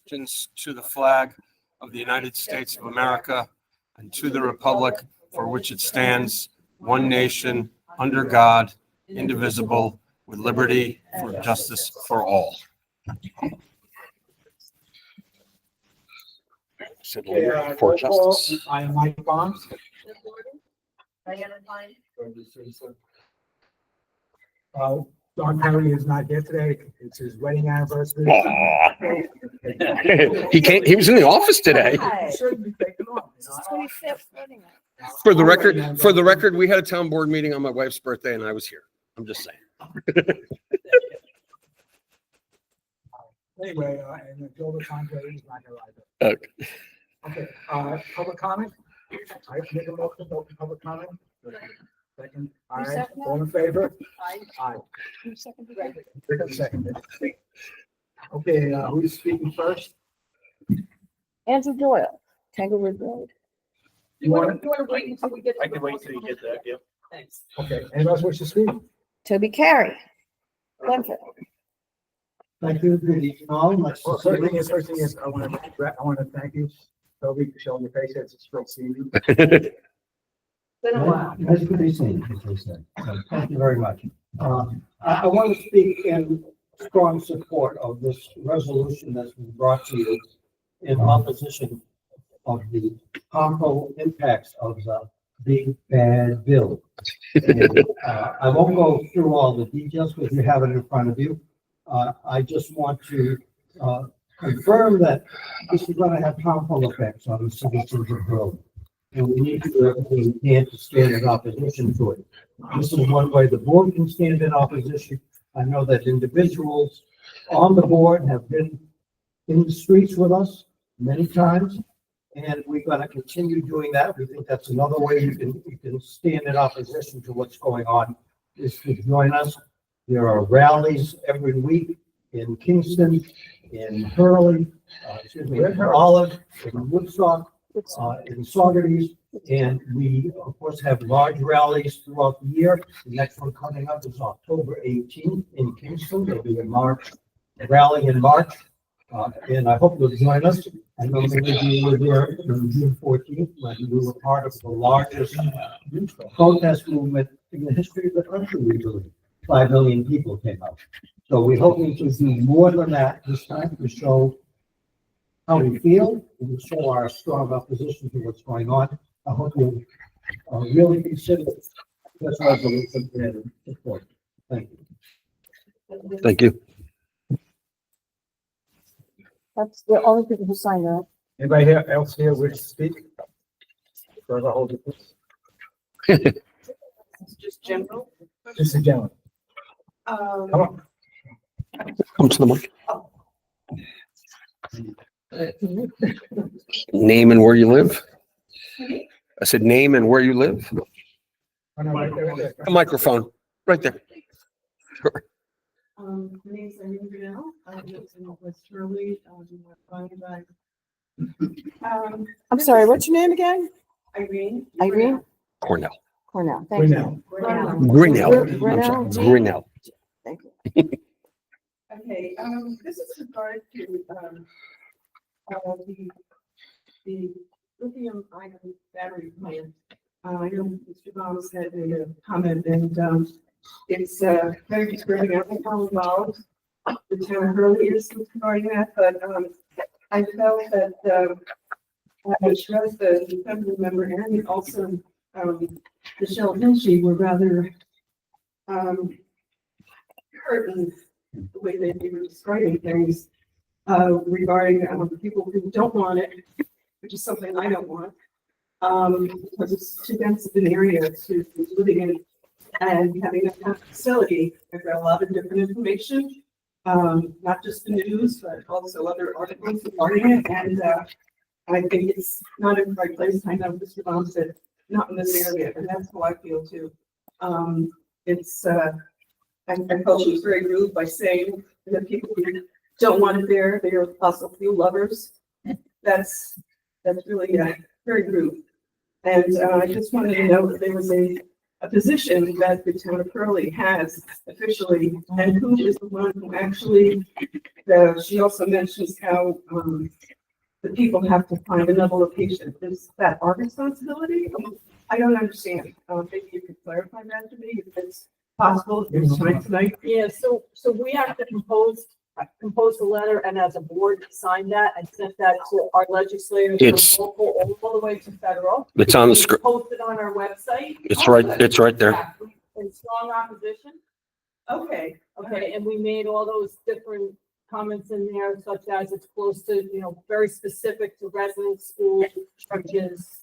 allegiance to the flag of the United States of America and to the republic for which it stands, one nation, under God, indivisible, with liberty and justice for all. For justice. I am Mike Barnes. Don Perry is not here today. It's his wedding anniversary. He came. He was in the office today. For the record, we had a town board meeting on my wife's birthday, and I was here. I'm just saying. Anyway, and until the time is not here either. Okay. Okay, public comment? I have to make a motion to open public comment. Second. All right, all in favor? Aye. Second. Okay, who's speaking first? Andrew Doyle, Tanglewood Road. You want to wait until we get? I can wait until you get that, yeah. Thanks. Okay, anybody else wish to speak? Toby Carey, Glenford. Thank you. Good evening, all. First thing is, I want to thank you, Toby, for showing your patience. It's great seeing you. Been a while. That's good to see, as they said. So, thank you very much. I want to speak in strong support of this resolution that's been brought to you in opposition of the harmful impacts of the big bad bill. And, I won't go through all the details because you have it in front of you. I just want to confirm that this is going to have harmful effects on the citizens of Berlin. And we need to do everything we can to stand in opposition to it. This is one way the board can stand in opposition. I know that individuals on the board have been in the streets with us many times, and we're going to continue doing that. We think that's another way you can stand in opposition to what's going on, is to join us. There are rallies every week in Kingston, in Hurley, in Olive, in Woodstock, in Saugerties, and we of course have large rallies throughout the year. The next one coming up is October 18th in Kingston. There'll be a rally in March, and I hope you'll join us. I know many of you were there on June 14th when we were part of the largest protest movement in the history of the country. We believe 5 million people came out. So we're hoping to do more than that this time to show how we feel and show our strong opposition to what's going on. I hope you really consider this resolution and support. Thank you. Thank you. That's the only people who signed that. Anybody else here wish to speak? Further hold it, please. Just general. Just a gentleman. Come on. Come to the mic. Name and where you live. I said name and where you live. Oh, no, right there, right there. A microphone, right there. Sure. My name's Irene Brunel. I live in West Hurley. I'm sorry, what's your name again? Irene. Irene? Cornell. Cornell, thank you. Grinnell. Grinnell. I'm sorry, Grinnell. Thank you. Okay, this is regard to, the lithium ion battery plant. I know Mr. Thomas had a comment, and, it's, very disturbing. I think how involved the town of Hurley is regarding that, but, I felt that, I trust the assembly member and also, Michelle Hinchy were rather, hurt in the way that they were describing things, regarding, people who don't want it, which is something I don't want, because it's too dense of an area to be living in and having a facility. I've got a lot of different information, not just the news, but also other articles regarding it, and I think it's not in the right place. I know Mr. Baum said not in this area, and that's how I feel too. It's I felt she was very rude by saying that people who don't want it there, they are fossil fuel lovers. That's really very rude. And I just wanted to know that there was a a position that the town of Hurley has officially, and who is the one who actually, she also mentions how, the people have to find another location. Is that our responsibility? I don't understand. Maybe you could clarify that to me if it's possible, if there's time tonight. Yeah, so we have to compose the letter and as a board sign that and send that to our legislators It's- from local all the way to federal. It's on the We script. Post it on our website. It's right there. Yeah, in strong opposition. Okay, Okay, and we made all those different comments in there, such as it's close to, very specific to residents, schools, churches.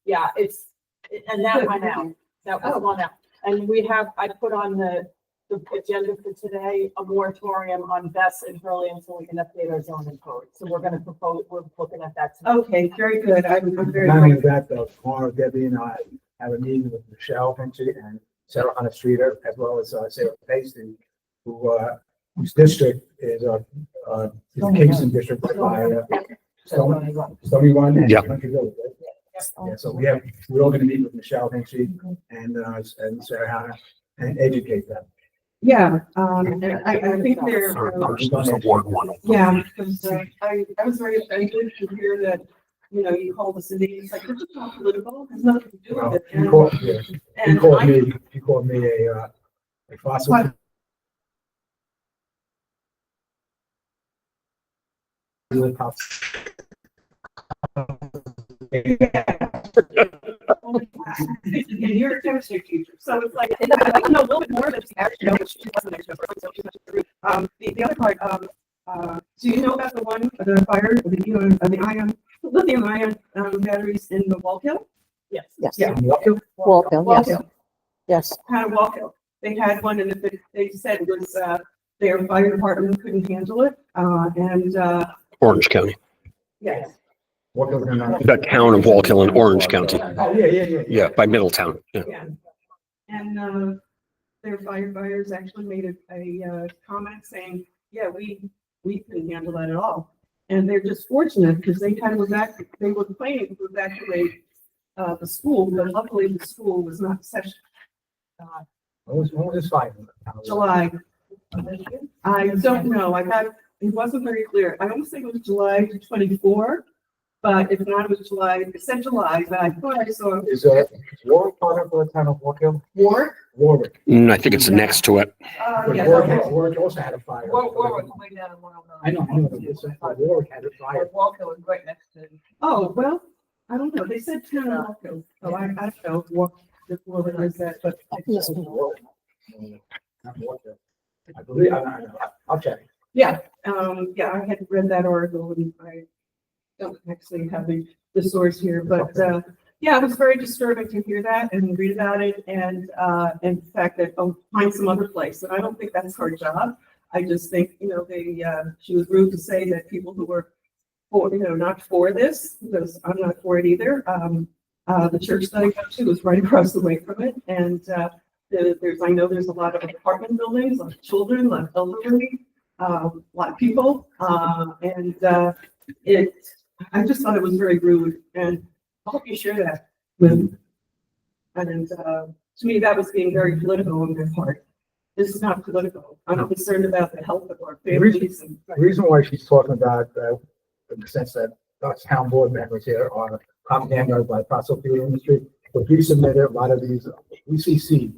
Yeah, and that went out. That was one out. And I put on the agenda for today, a moratorium on vests in Hurley until we can update our zoning code. So we're looking at that tonight. okay, very good. I'm very Not only grateful. that, though, tomorrow Debbie and I have a meeting with Michelle Hinchy and Sarah Hunter Streeter, as well as Sarah Pacey, whose district is the Kingston district by Stony Run. Yeah. Country Village, right? Yeah, so we're all gonna meet with Michelle Hinchy and Sarah Hunter and educate them. Yeah, and I think they're, yeah, because I was very offended to hear that, you called us a name. It's like, this is not political. It's nothing to do Well, with it. He called he called me a fossil. What? And you're a chemistry teacher, so it's like, I'd like to know a little bit more than she actually knows. She wasn't there, so she's not true. The other part, do you know about the fire, the lithium ion batteries in the Wallkill? Yes. Yes. Yeah. Walkill, yes, yes. Town of Wallkill. They had one and they said it was, their fire department couldn't handle it, Orange County. yes. The town of Wallkill in Orange County. Oh, yeah. Yeah, by Middletown. Yeah. Yeah. And, their firefighters actually made a comment saying, yeah, we couldn't handle that at all. And they're just fortunate because they were planning to evacuate, the school, but luckily the school was not session. What was this fire? July. I don't know. It wasn't very clear. I almost think it was July 24, but if not, it was July. It said July, but I thought I saw Is Warwick part of the town of Warwick? Warwick. Warwick. I think it's next to it. But Yes, Warwick, okay. Warwick also had a fire. Way down in 109. I know, but Warwick had a fire. Walkill is right next to. Oh, well, I don't know. They said town of Wallkill, so I don't know what is that, but. Yes. Warwick. Not Warwick. I believe, I don't know. I'll check. Yeah, I had read that article and I don't actually have the source here, but, yeah, it was very disturbing to hear that and read about it and the fact that, find some other place. And I don't think that's her job. I just think, she was rude to say that people who were for, not for this, because I'm not for it either. The church that I go to is right across the way from it. And, I know there's a lot of apartment buildings, a lot of children, a lot of elderly, a lot of people. I just thought it was very rude and I hope you share that with, and, to me, that was being very political on their part. This is not political. I'm concerned about the health of our families and. The reason why she's talking about, in the sense that us town board members here are propaganda by fossil fuel industry, but we submitted a lot of these, UCC,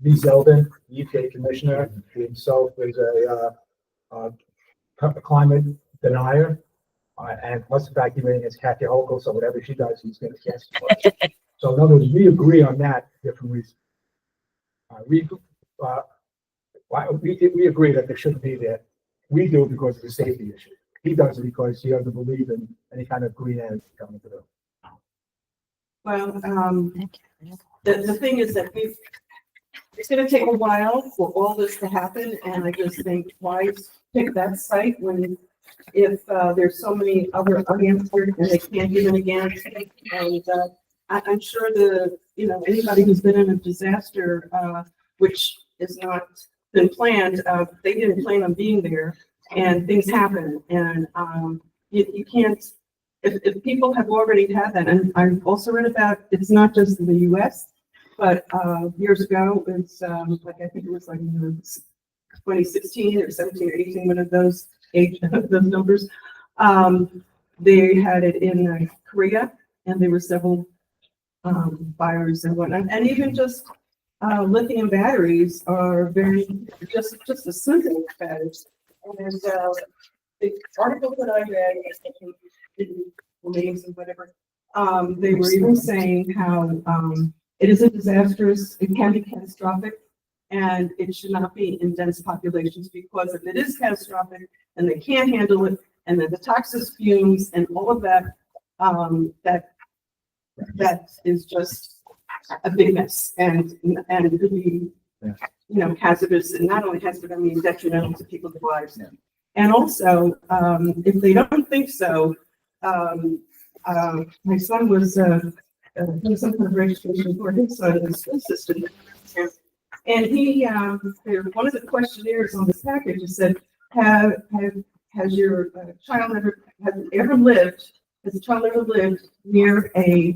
Lee Zeldin, UK commissioner, himself is a climate denier, and what's the fact he ran against Kathy Hochul, so whatever she does, he's gonna cancel. So in other words, we agree on that different reasons. We agree that there shouldn't be there. We do it because of the safety issue. He does it because he doesn't believe in any kind of green energy coming through. Well, the thing is that it's gonna take a while for all this to happen, and I just think, why pick that site when, if, there's so many other unanswered and they can't even against it, and, I'm sure anybody who's been in a disaster, which is not been planned, they didn't plan on being there, and things happen, and, you can't, if people have already had that, and I've also read about, it's not just in the US, But, years ago, it's, like, I think it was like in 2016 or 17 or 18, one of those age, those numbers. They had it in Korea, and there were several, fires and whatnot, and even just, lithium batteries are very, just a simple batteries. And, the article that I read, I think the names and whatever, they were even saying how, it is a disastrous, it can be catastrophic, and it should not be in dense populations, because if it is catastrophic and they can't handle it, and then the toxic fumes and all of that, that is just a big mess, and it could be, hazardous, and not only hazardous, I mean detrimental to people's lives. Yeah. And also, if they don't think so, my son was, doing some kind of registration for his son in the school system. And he, one of the questionnaires on this package just said, has your child has a child ever lived near a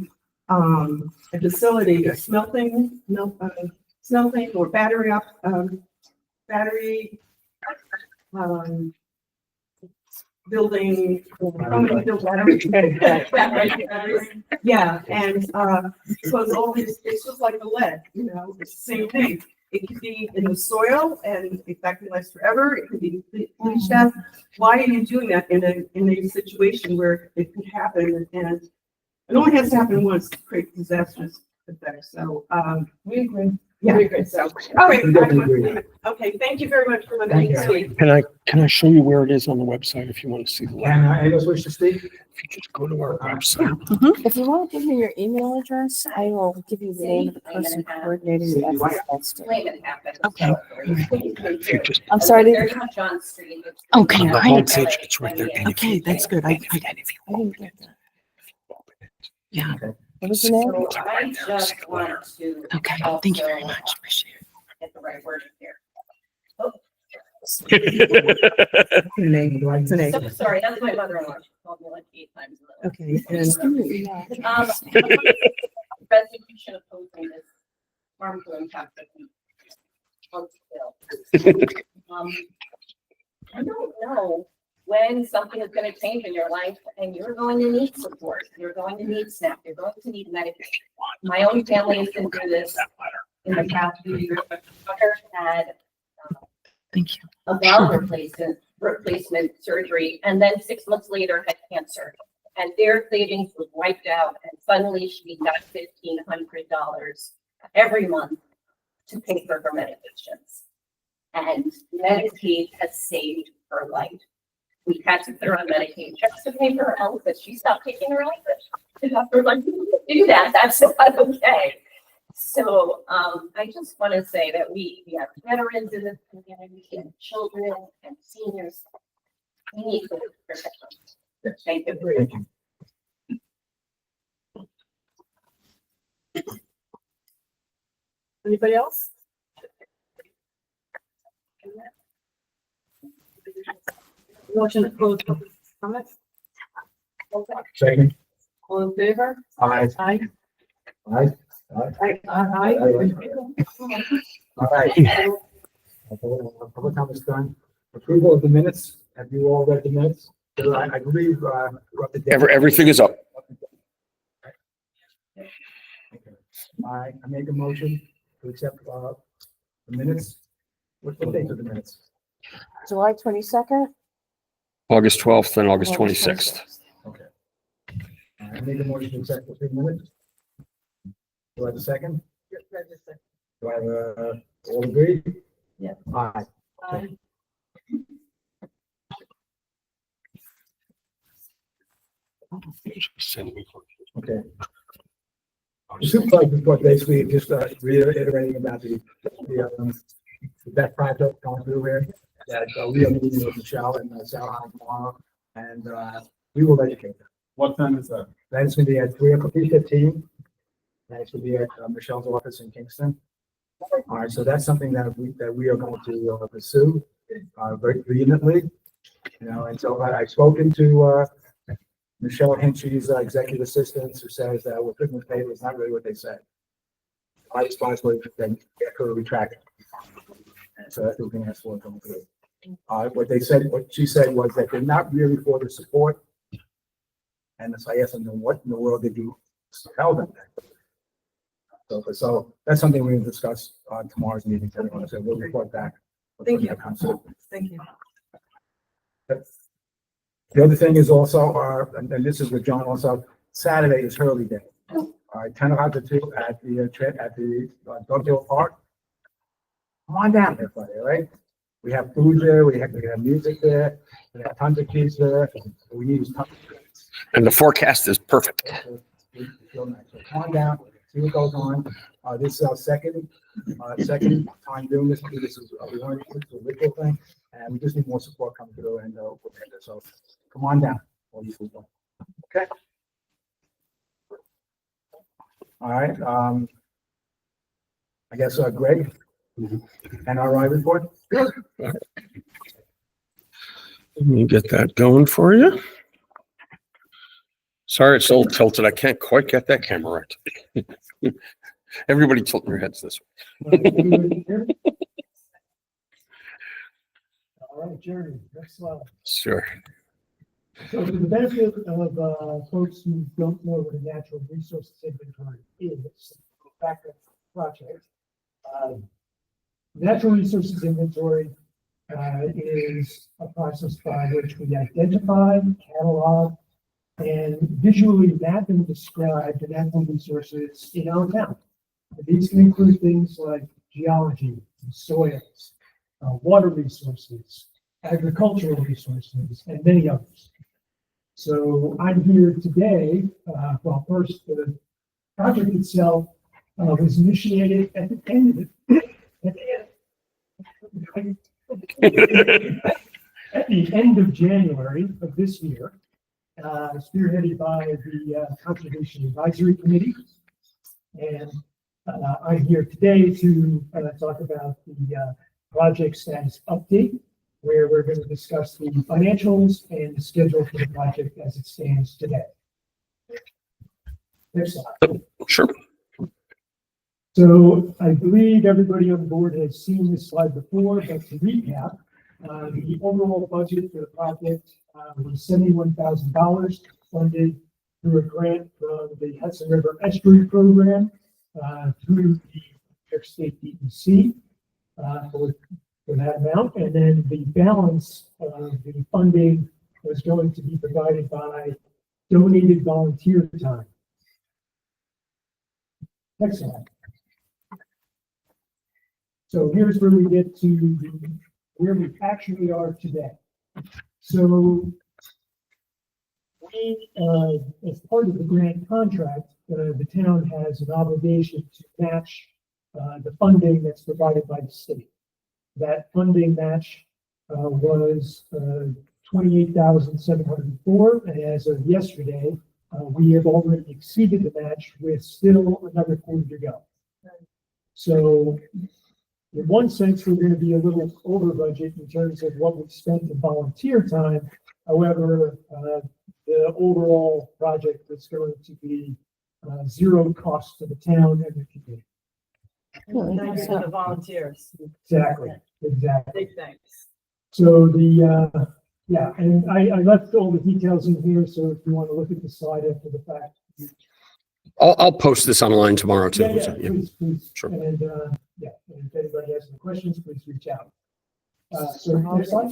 facility, a smelting or battery building, yeah, and because all these, it's just like the lead, it's the same thing. It could be in the soil and it that can last forever. It could be leached out. Why are you doing that in a situation where it could happen, and it only has to happen once to create disastrous effects? So We agree. yeah. We agree. So, All right. We definitely agree. Okay, thank you very much for letting Thank me you. speak. Can I show you where it is on the website if you want to see the And letter? any of us wish to speak? If you just go to our website. If you want to give me your email address, I will give you the name of the person coordinating the efforts. Okay. If you just I'm sorry. Very much on street. Okay, on the great. homepage, it's right there. And if Okay, you- that's good. and if you I didn't get that. Yeah. Okay. What was the name? So I just want to. Okay, thank you very much. Appreciate it. Get the right word here. Name, do I- It's an A. So, sorry, that's my mother-in-law. She called me like 8 times. in a row. Okay. And Resolution opposing this harmful impact of on the bill. I don't know when something is going to change in your life and you're going to need support. You're going to need SNAP. You're going to need medication. My own family has been through this in the past few years. My daughter had Thank you. a valve replacement surgery, and then 6 months later had cancer. And their savings was wiped out, and suddenly she got $1,500 every month to pay for her medications. And Medicaid has saved her life. We had to put her on medication just to pay for her health, but she stopped taking her life. The doctor like, you do that, that's not okay. So I just want to say that we have veterans in this community and children and seniors. We need to protect them. Thank you. Thank you. Anybody else? Motion to close public comment. Second. All in favor? Aye. Aye. Aye. Aye. All right. Public comments done. Approval of the minutes. Have you all read the minutes? I believe, we're up to date. Everything is up. Okay. I make a motion to accept, the minutes. What's the date of the minutes? July 22nd? August 12th and August 26th. Okay. I make a motion to accept the 3 minutes. Do I have a second? Do I have, all agree? Yeah. Aye. Aye. Okay. The supervisor report basically just reiterating about the that project going through here. That we are meeting with Michelle and Sarah tomorrow, and we will educate them. What time is that? That is going to be at 3:15. That's going to be at Michelle's office in Kingston. All right, so that's something that we are going to pursue very vehemently. And so I've spoken to Michelle Hinchy's executive assistant, who says that what Goodman paid was not really what they said. My response was then get her retracted. And so that's what we're gonna ask for going through. What she said was that they're not really for the support. And so I asked them, then what in the world did you tell them? So that's something we're gonna discuss on tomorrow's meeting. So we'll report back. Thank you. Concept. Thank you. The other thing is also, and this is with John also, Saturday is Hurley Day. All right, 10 o'clock to 2 at the Dog Hill Park. Come on down there, buddy, all right? We have food there, we have music there, we have tons of kids there. We need tons of kids. And the forecast is perfect. So come on down, see what goes on. This is our second time doing this. This is, we want to do a ritual thing, and we just need more support coming through and, so come on down, all you people. Okay? All right, I guess, Greg, NRI report? Let me get that going for you. Sorry, it's so tilted. I can't quite get that camera right. Everybody tilt your heads this way. All right, Jerry, next slide. Sure. So for the benefit of folks who don't know what a natural resources inventory is, back to the project. Natural resources inventory is a process by which we identify, catalog, and visually map and describe the natural resources in our town. These can include things like geology, soils, water resources, agricultural resources, and many others. So I'm here today, well, first, the project itself was initiated at the end of January of this year, spearheaded by the Conservation Advisory Committee. And I'm here today to talk about the project status update, where we're going to discuss the financials and the schedule for the project as it stands today. Next slide. Sure. So I believe everybody on the board has seen this slide before, but to recap, the overall budget for the project was $71,000, funded through a grant from the Hudson River Estuary Program through the New York State DEC for that amount. And then the balance of the funding was going to be provided by donated volunteer time. Next slide. So here's where we get to where we actually are today. So we, as part of the grant contract, the town has an obligation to match the funding that's provided by the state. That funding match was $28,704, and as of yesterday, we have already exceeded the match with still another quarter to go. So in one sense, we're going to be a little over budget in terms of what we spent in volunteer time. However, the overall project is going to be zero cost to the town and the community. Thanks to the volunteers. Exactly. Big thanks. So yeah, and I left all the details in here, so if you want to look at the slide after the fact. I'll post this online tomorrow too. Yeah, So, yeah. please. Sure. And yeah, and if anybody has any questions, please reach out. So next slide.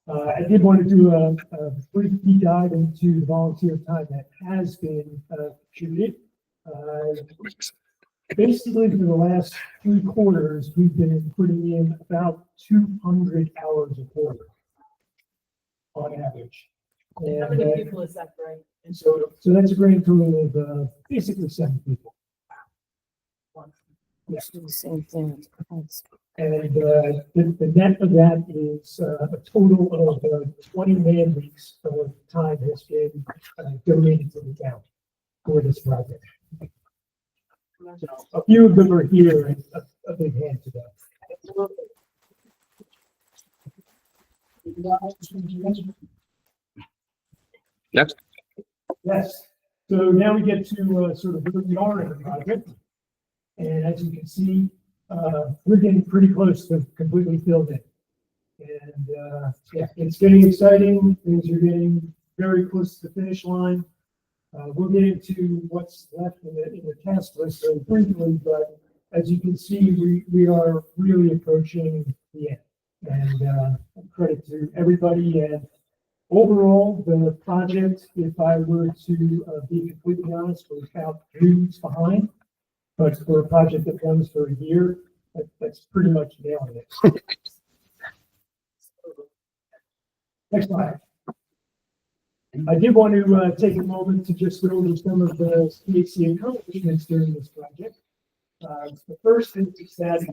I did want to do a brief deep dive into the volunteer time that has been contributed. Basically, for the last 3 quarters, we've been putting in about 200 hours a quarter on average. And, How many people is that, Greg? and so that's a grand total of basically 7 people. Yeah. The same thing. And the net of that is a total of 20 man weeks of time has been donated to the town for this project. So a few of them are here, and a big hand to them. Next. Yes. So now we get to sort of where we are in the project. And as you can see, we're getting pretty close to completely filled in. And yeah, it's getting exciting. Things are getting very close to the finish line. We'll get into what's left in the task list very briefly, but as you can see, we are really approaching the end. And credit to everybody. And overall, the project, if I were to be completely honest, was about 3 weeks behind. But for a project that runs for a year, that's pretty much nailing it. Next slide. I did want to take a moment to just go over some of the CAC accomplishments during this project. The first is that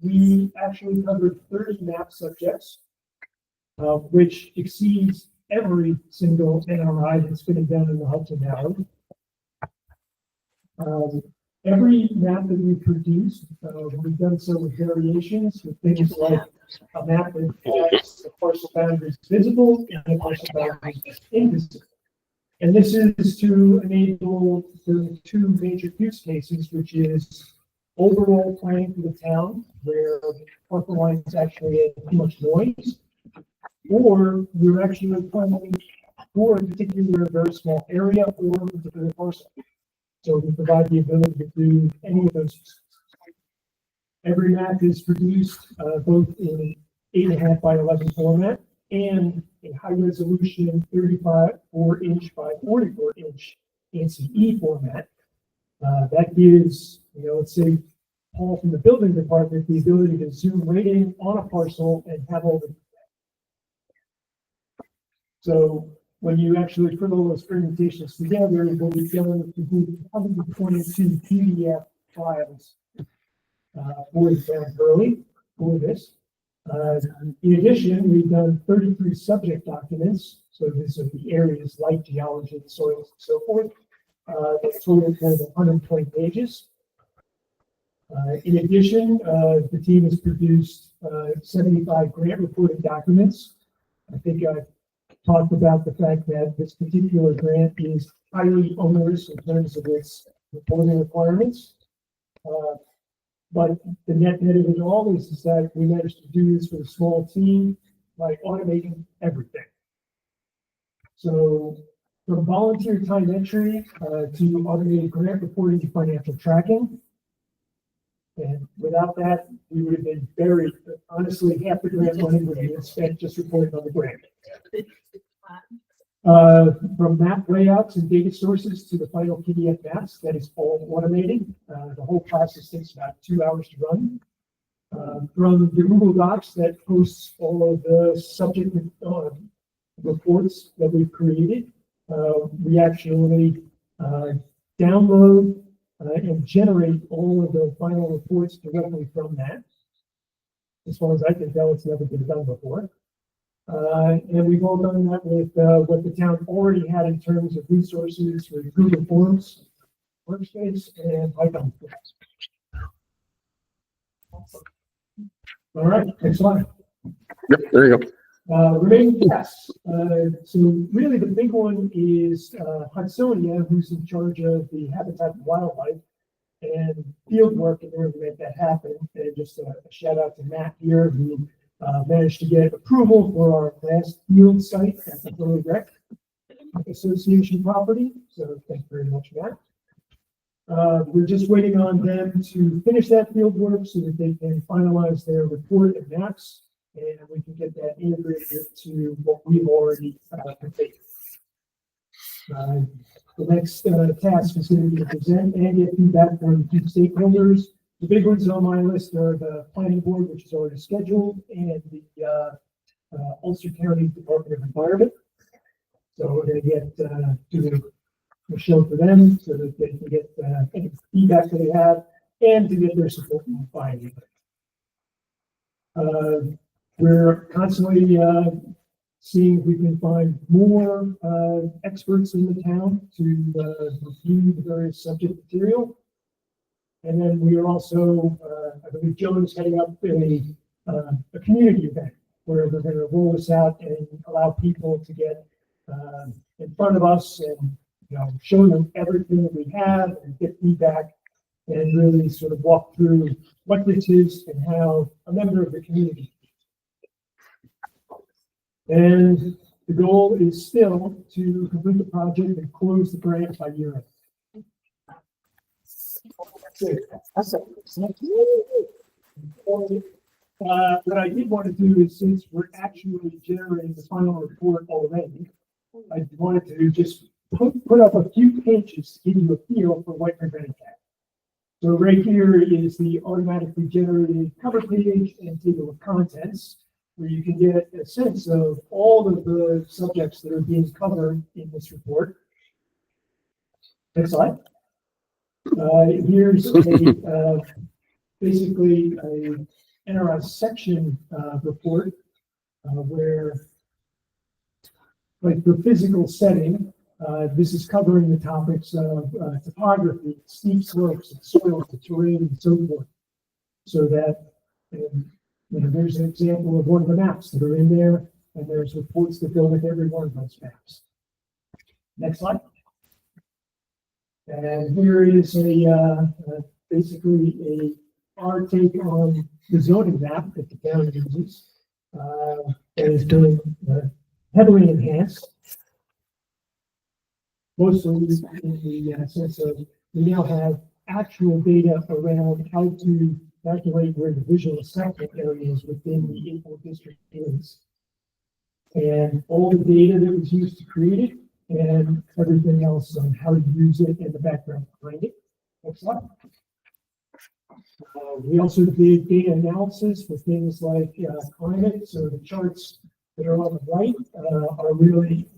we actually covered 30 map subjects, which exceeds every single NRI that's been done in the Hudson Valley. Every map that we produced, we've done so with variations, with things like a map that has the parcel boundaries visible and the parcel boundaries invisible. And this is to enable the 2 major use cases, which is overall planning for the town, where parcel lines actually have too much noise, or you're actually planning for a particular very small area or a particular parcel. So we provide the ability to do any of those. Every map is produced both in 8.5 by 11 format and a high resolution 34-inch by 44-inch ANSI format. That gives, let's say, Paul from the building department the ability to zoom right in on a parcel and have all the. So when you actually put all those permutations together, we'll be going to do 122 PDF files for the West Hurley for this. In addition, we've done 33 subject documents. So these are the areas like geology, soils, and so forth. That total kind of 120 pages. In addition, the team has produced 75 grant reporting documents. I think I've talked about the fact that this particular grant is highly onerous in terms of its reporting requirements. But the net of it all is that we managed to do this with a small team by automating everything. So from volunteer time entry to automated grant reporting to financial tracking. And without that, we would have been buried. Honestly, half the grant money would have been spent just reporting on the grant. From map layouts and data sources to the final PDF maps, that is all automated. The whole process takes about 2 hours to run. From the Google Docs that hosts all of the subject reports that we've created, we actually download and generate all of the final reports directly from that. As far as I can tell, it's never been done before. And we've all done that with what the town already had in terms of resources for Google Forms, Workspace, and Python. All right, next slide. Yep, there you go. Remaining tasks. So really the big one is Hudsonia, who's in charge of the habitat and wildlife and field work in order to make that happen. And just a shout out to Matt here, who managed to get approval for our last field site at the Hurley Rec Association property. So thank you very much, Matt. We're just waiting on them to finish that field work so that they can finalize their report and maps, and we can get that integrated to what we've already completed. The next task is going to be to present and get feedback from key stakeholders. The big ones on my list are the planning board, which is already scheduled, and the Ulster County Department of Environment. So we're going to get to a show for them so that they can get any feedback that they have and to get their support from finding. We're constantly seeing if we can find more experts in the town to review the various subject material. And then we are also, I believe Joan is heading up a community event where we're going to roll this out and allow people to get in front of us and show them everything that we have and get feedback and really sort of walk through what this is and how a member of the community. And the goal is still to complete the project and close the grant by year end. What I did want to do is, since we're actually generating the final report already, I wanted to just put up a few pages to give you a feel for what you're going to get. So right here is the automatically generated cover page and table of contents, where you can get a sense of all of the subjects that are being covered in this report. Next slide. Here's basically a NRS section report where, like the physical setting, this is covering the topics of topography, steep slopes, soil, the terrain, and so forth. So that, there's an example of one of the maps that are in there, and there's reports that go with every one of those maps. Next slide. And here is basically our take on the zoning map that the town uses. That is doing heavily enhanced. Mostly in the sense of we now have actual data around how to calculate where the visual assessment areas within the April district is. And all the data that was used to create it and everything else on how to use it and the background behind it. Next slide. We also did data analysis for things like climate. So the charts that are on the right are really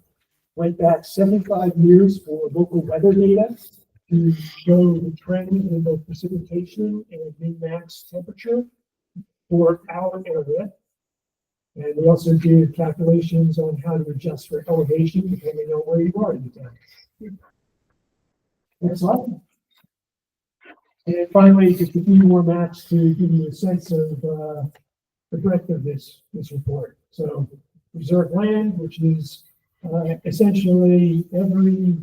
went back 75 years for local weather data to show the trend in both precipitation and min-max temperature for our area. And we also did calculations on how to adjust for elevation depending on where you are in the town. Next slide. And finally, just a few more maps to give you a sense of the breadth of this report. So reserve land, which is essentially every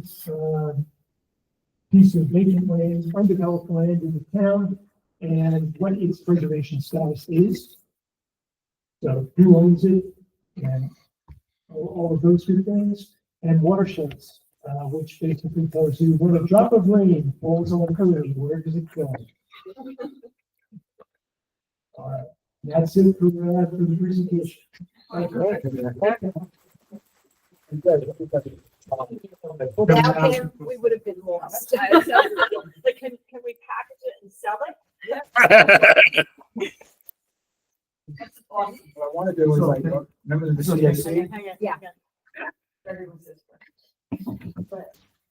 piece of vacant land, undeveloped land in the town, and what its preservation status is. So who owns it, and all of those good things, and watersheds, which basically tells you when a drop of rain falls on a curry, where does it go? All right, that's it for the presentation. Without him, we would have been lost. Like, can we package it and sell it? That's awesome. What I want to do is like, remember the CAC? Yeah.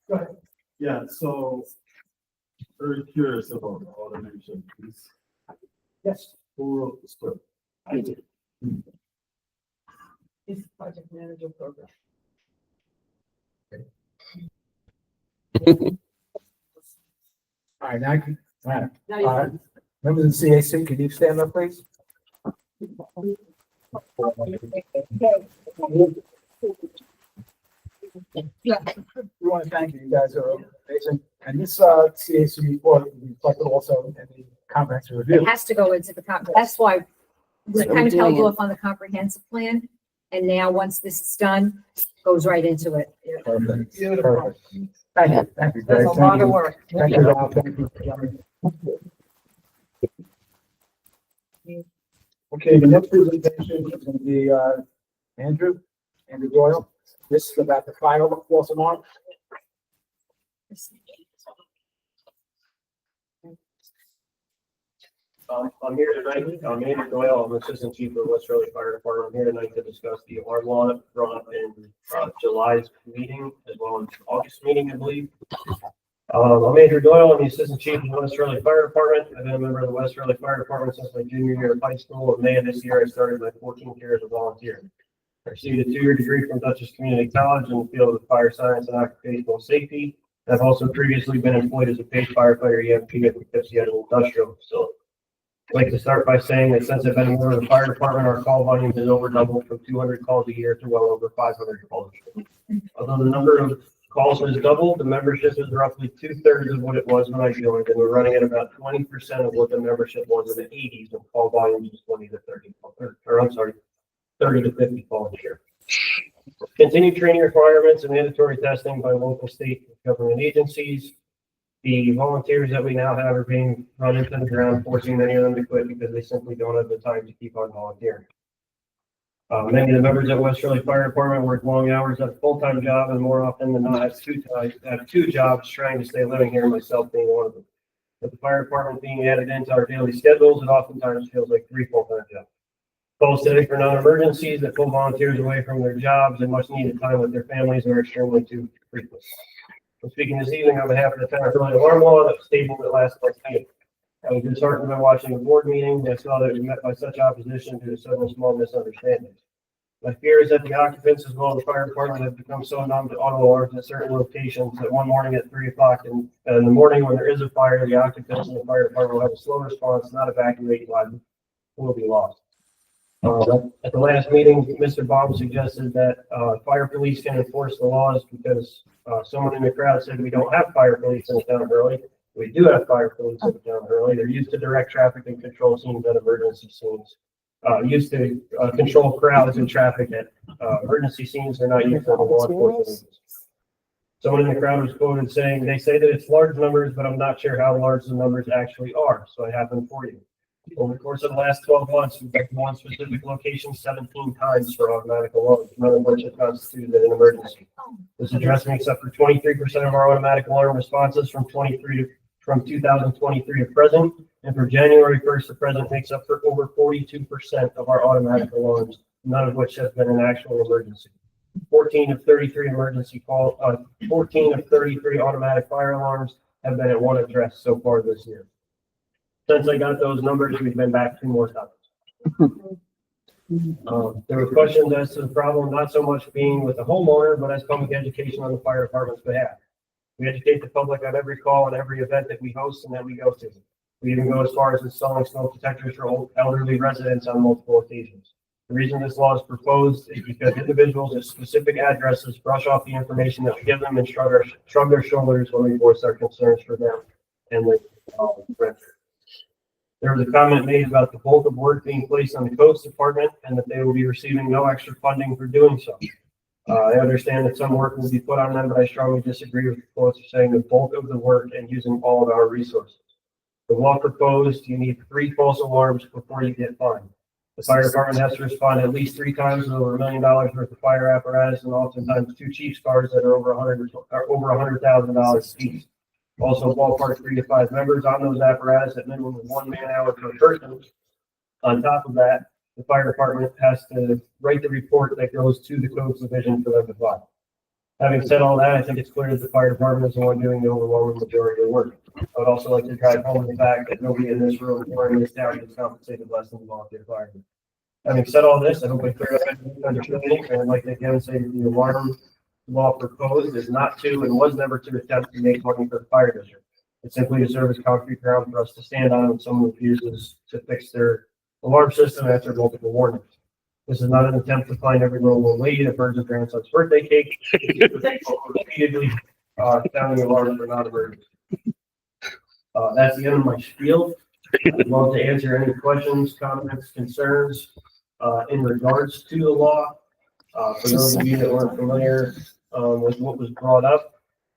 Go ahead. Yeah, so very curious about the automation piece. Yes. Who wrote the script? I did. It's a project manager program. All right, now, Now you can. members of the CAC, can you stand up, please? We want to thank you. You guys are amazing. And this CAC report reflected also in the comprehensive review. It has to go into the that's why we kind of held off on the comprehensive plan. And now, once this is done, goes right into it. Perfect. Beautiful. Perfect. Thank you. Thank you. There's a Greg. lot Thank of you. work. Thank you, Rob. Thank you. Okay, the next presentation is going to be Andrew Doyle. This is about the fire false alarm. I'm here tonight. I'm Andrew Doyle. I'm Assistant Chief of West Hurley Fire Department. I'm here tonight to discuss the alarm law that was brought up in July's meeting, as well as August meeting, I believe. I'm Andrew Doyle. I'm the Assistant Chief of the West Hurley Fire Department. I've been a member of the West Hurley Fire Department since my junior year of high school. In May of this year, I started my 14th year as a volunteer. I received a 2-year degree from Dutchess Community College in the field of fire science and occupational safety. I've also previously been employed as a paid firefighter EMT at the Poughkeepsie Industrial Facility. I'd like to start by saying that since I've been a member of the fire department, our call volume has over doubled from 200 calls a year to well over 500 calls a year. Although the number of Calls has doubled. The membership is roughly 2/3 of what it was when I joined, and we're running at about 20% of what the membership was in the 80s when call volume was 20 to 30, or I'm sorry, 30 to 50 calls a year. Continued training requirements and mandatory testing by local, state government agencies. The volunteers that we now have are being run into the ground, forcing many of them to quit because they simply don't have the time to keep on volunteering. Many of the members at West Hurley Fire Department work long hours at a full-time job, and more often than not have two jobs trying to stay living here, myself being one of them. With the fire department being added into our daily schedules, it oftentimes feels like 3 full-time jobs. Calls today for non-emergencies that pull volunteers away from their jobs and much needed time with their families are extremely too frequent. I'm speaking this evening on behalf of the town of Hurley alarm law that was tabled at last month's meeting. I was disheartened by watching a board meeting that saw that it was met by such opposition due to several small misunderstandings. My fear is that the occupants as well as the fire department have become so numb to auto alarms at certain locations that one morning at 3 o'clock in the morning when there is a fire, the occupants in the fire department will have a slow response, not evacuate, life will be lost. At the last meeting, Mr. Bob suggested that fire police can enforce the laws because someone in the crowd said we don't have fire police in the town of Hurley. We do have fire police in the town of Hurley. They're used to direct traffic and control scenes at emergency scenes. Used to control crowds and traffic at emergency scenes. They're not used for the law enforcement agencies. Someone in the crowd was quoted saying, "They say that it's large numbers, but I'm not sure how large the numbers actually are. So I have them for you." Over the course of the last 12 months, we've been to one specific location 17 times for automatic alarms, none of which have constituted an emergency. This address makes up for 23% of our automatic alarm responses from 2023 to present, and for January 1st to present makes up for over 42% of our automatic alarms, none of which have been an actual emergency. 14 of 33 automatic fire alarms have been at one address so far this year. Since I got those numbers, we've been back 2 more times. There were questions as to the problem, not so much being with the homeowner, but as public education on the fire department's behalf. We educate the public on every call and every event that we host and that we go to. We even go as far as installing smoke detectors for elderly residents on multiple occasions. The reason this law is proposed is because individuals at specific addresses brush off the information that we give them and shrug their shoulders when we voice our concerns for them and their renters. There was a comment made about the bulk of work being placed on the codes department and that they will be receiving no extra funding for doing so. I understand that some work will be put on them, but I strongly disagree with the quotes saying the bulk of the work and using all of our resources. The law proposed you need 3 false alarms before you get fined. The fire department has to respond at least 3 times with over $1 million worth of fire apparatus and oftentimes 2 Chiefs cars that are over $100,000 each. Also ballpark 3 to 5 members on those apparatus at minimum of 1 man-hour per person. On top of that, the fire department has to write the report that goes to the codes division for them to file. Having said all that, I think it's clear that the fire department is the one doing the overwhelming majority of the work. I would also like to drive home the fact that nobody in this room or in this town is compensated less than the volunteer firemen. Having said all this, I hope I cleared up any understanding, and I'd like to again say that the alarm law proposed is not to and was never to attempt to make money for the fire district. It's simply to serve as concrete ground for us to stand on when someone refuses to fix their alarm system after multiple warnings. This is not an attempt to find every little old lady that burns her grandson's birthday cake. Repeatedly sounding alarms for non-emergency. That's the end of my spiel. I'd love to answer any questions, comments, concerns in regards to the law. For those of you that weren't familiar with what was brought up,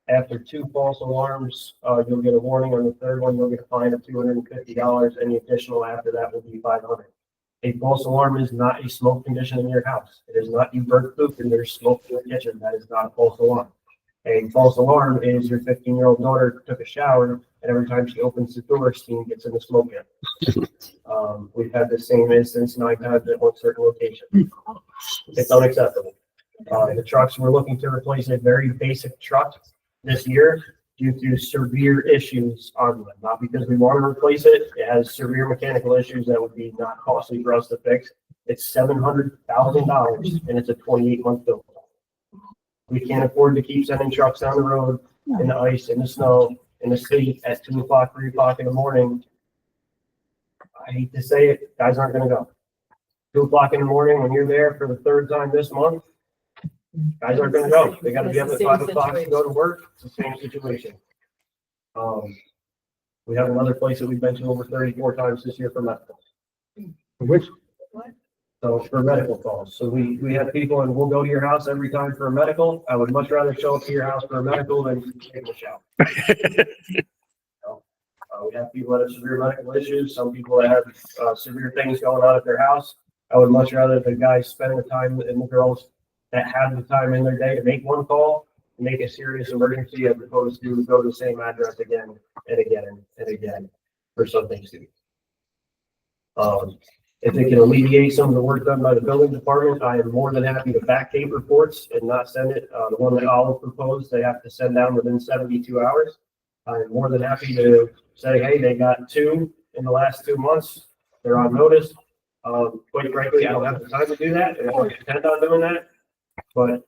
after 2 false alarms, you'll get a warning. On the 3rd one, you'll get a fine of $250. Any additional after that will be $500. A false alarm is not a smoke condition in your house. It is not you burnt food and there's smoke in your kitchen. That is not a false alarm. A false alarm is your 15-year-old daughter took a shower and every time she opens the door, steam gets in the smoke gun. We've had the same instance 9 times at one certain location. It's unacceptable. The trucks, we're looking to replace a very basic truck this year due to severe issues on them. Not because we want to replace it. It has severe mechanical issues that would be not costly for us to fix. It's $700,000 and it's a 28-month bill. We can't afford to keep sending trucks down the road in the ice, in the snow, in the sleet at 2 o'clock, 3 o'clock in the morning. I hate to say it, guys aren't going to go. 2 o'clock in the morning when you're there for the 3rd time this month, Guys aren't gonna go. They gotta be up It's at the 5 o'clock to same go to work. It's the same situation. We have another place that we've been to over 34 times this year for medical. Which, So for medical calls. So we have people and we'll go to your house every time for a medical. I would much rather show up to your house for a medical than take a shower. We have people that have severe medical issues, some people that have severe things going on at their house. I would much rather the guys spend the time and the girls that have the time in their day to make one call, and make a serious emergency as opposed to go to the same address again and again and again for something stupid. If it can alleviate some of the work done by the building department, I am more than happy to backdate reports and not send it. The one that Olive proposed, they have to send down within 72 hours. I'm more than happy to say, hey, they got 2 in the last 2 months. They're on notice. Quite frankly, I don't have the time to do that, and I don't intend on doing that. But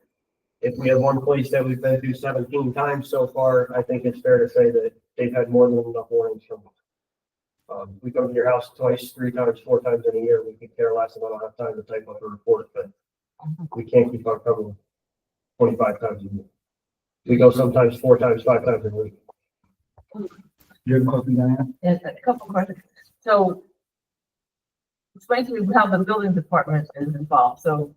if we have one place that we've been to 17 times so far, I think it's fair to say that they've had more than enough warnings from us. We come to your house twice, 3 times, 4 times in a year. We could care less, and I don't have time to type up a report, but we can't keep on coming 25 times a year. We go sometimes 4 times, 5 times a week. you have a question, Diana? Yes, a couple of questions. So explain to me how the building department is involved. So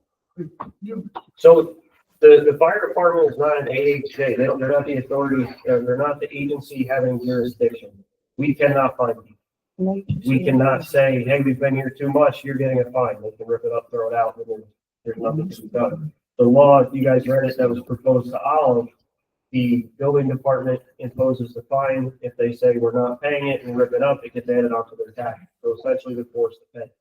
you, So the fire department is not an AHJ. They're not the authority, they're not the agency having jurisdiction. We cannot find people. We cannot say, hey, we've been here too much, you're getting a fine. They can rip it up, throw it out, and there's nothing to be done. The law, if you guys read it, that was proposed to Olive, the building department imposes the fine. If they say we're not paying it and rip it up, it gets added onto their tax. So essentially they're forced to pay.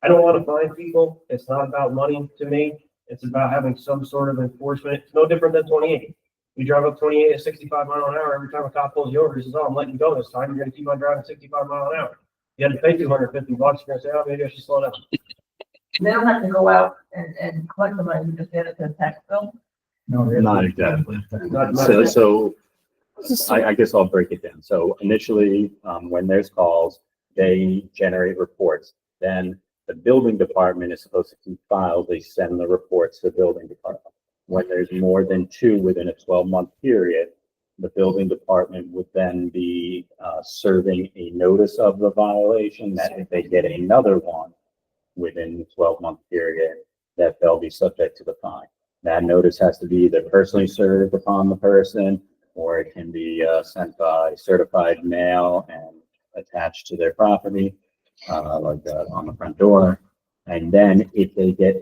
I don't want to fine people. It's not about money to me. It's about having some sort of enforcement. It's no different than 28. You drive up 28 at 65 miles an hour. Every time a cop pulls you over, he says, oh, I'm letting you go this time. You're going to keep on driving 65 miles an hour. You had to pay $250. You're going to say, oh, maybe I should slow down. they don't have to go out and collect the money, you just add it to the tax bill? No, they're Not exactly. Not- So I guess I'll break it down. So initially, when there's calls, they generate reports. Then the building department is supposed to keep files. They send the reports to the building department. When there's more than 2 within a 12-month period, the building department would then be serving a notice of the violation that if they get another one within the 12-month period, that they'll be subject to the fine. That notice has to be either personally served upon the person, or it can be sent by certified mail and attached to their property, like on the front door. And then if they get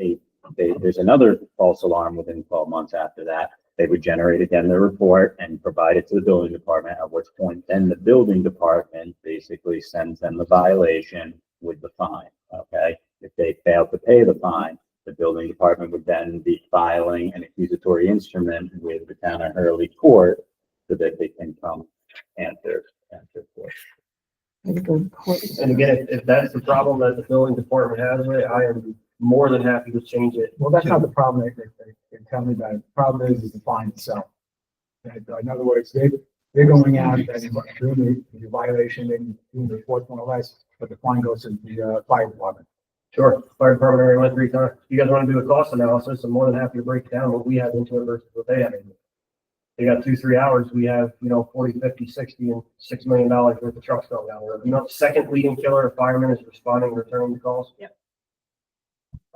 there's another false alarm within 12 months after that, they would generate again the report and provide it to the building department, at which point then the building department basically sends them the violation with the fine, okay? If they fail to pay the fine, the building department would then be filing an accusatory instrument with the town of Hurley court so that they can come answer court. And again, if that's the problem that the building department has with it, I am more than happy to change it. Well, that's not the problem. They tell me that. The problem is the fine itself. In other words, they're going out and doing the violation and doing the report more or less, but the fine goes to the fire department. Sure, fire department already went 3 times. If you guys want to do a cost analysis, I'm more than happy to break down what we have into it versus what they have into it. They got 2-3 hours. We have, 40, 50, 60, and $6 million worth of trucks going down there. The second leading killer of firemen is responding and returning the calls. Yep.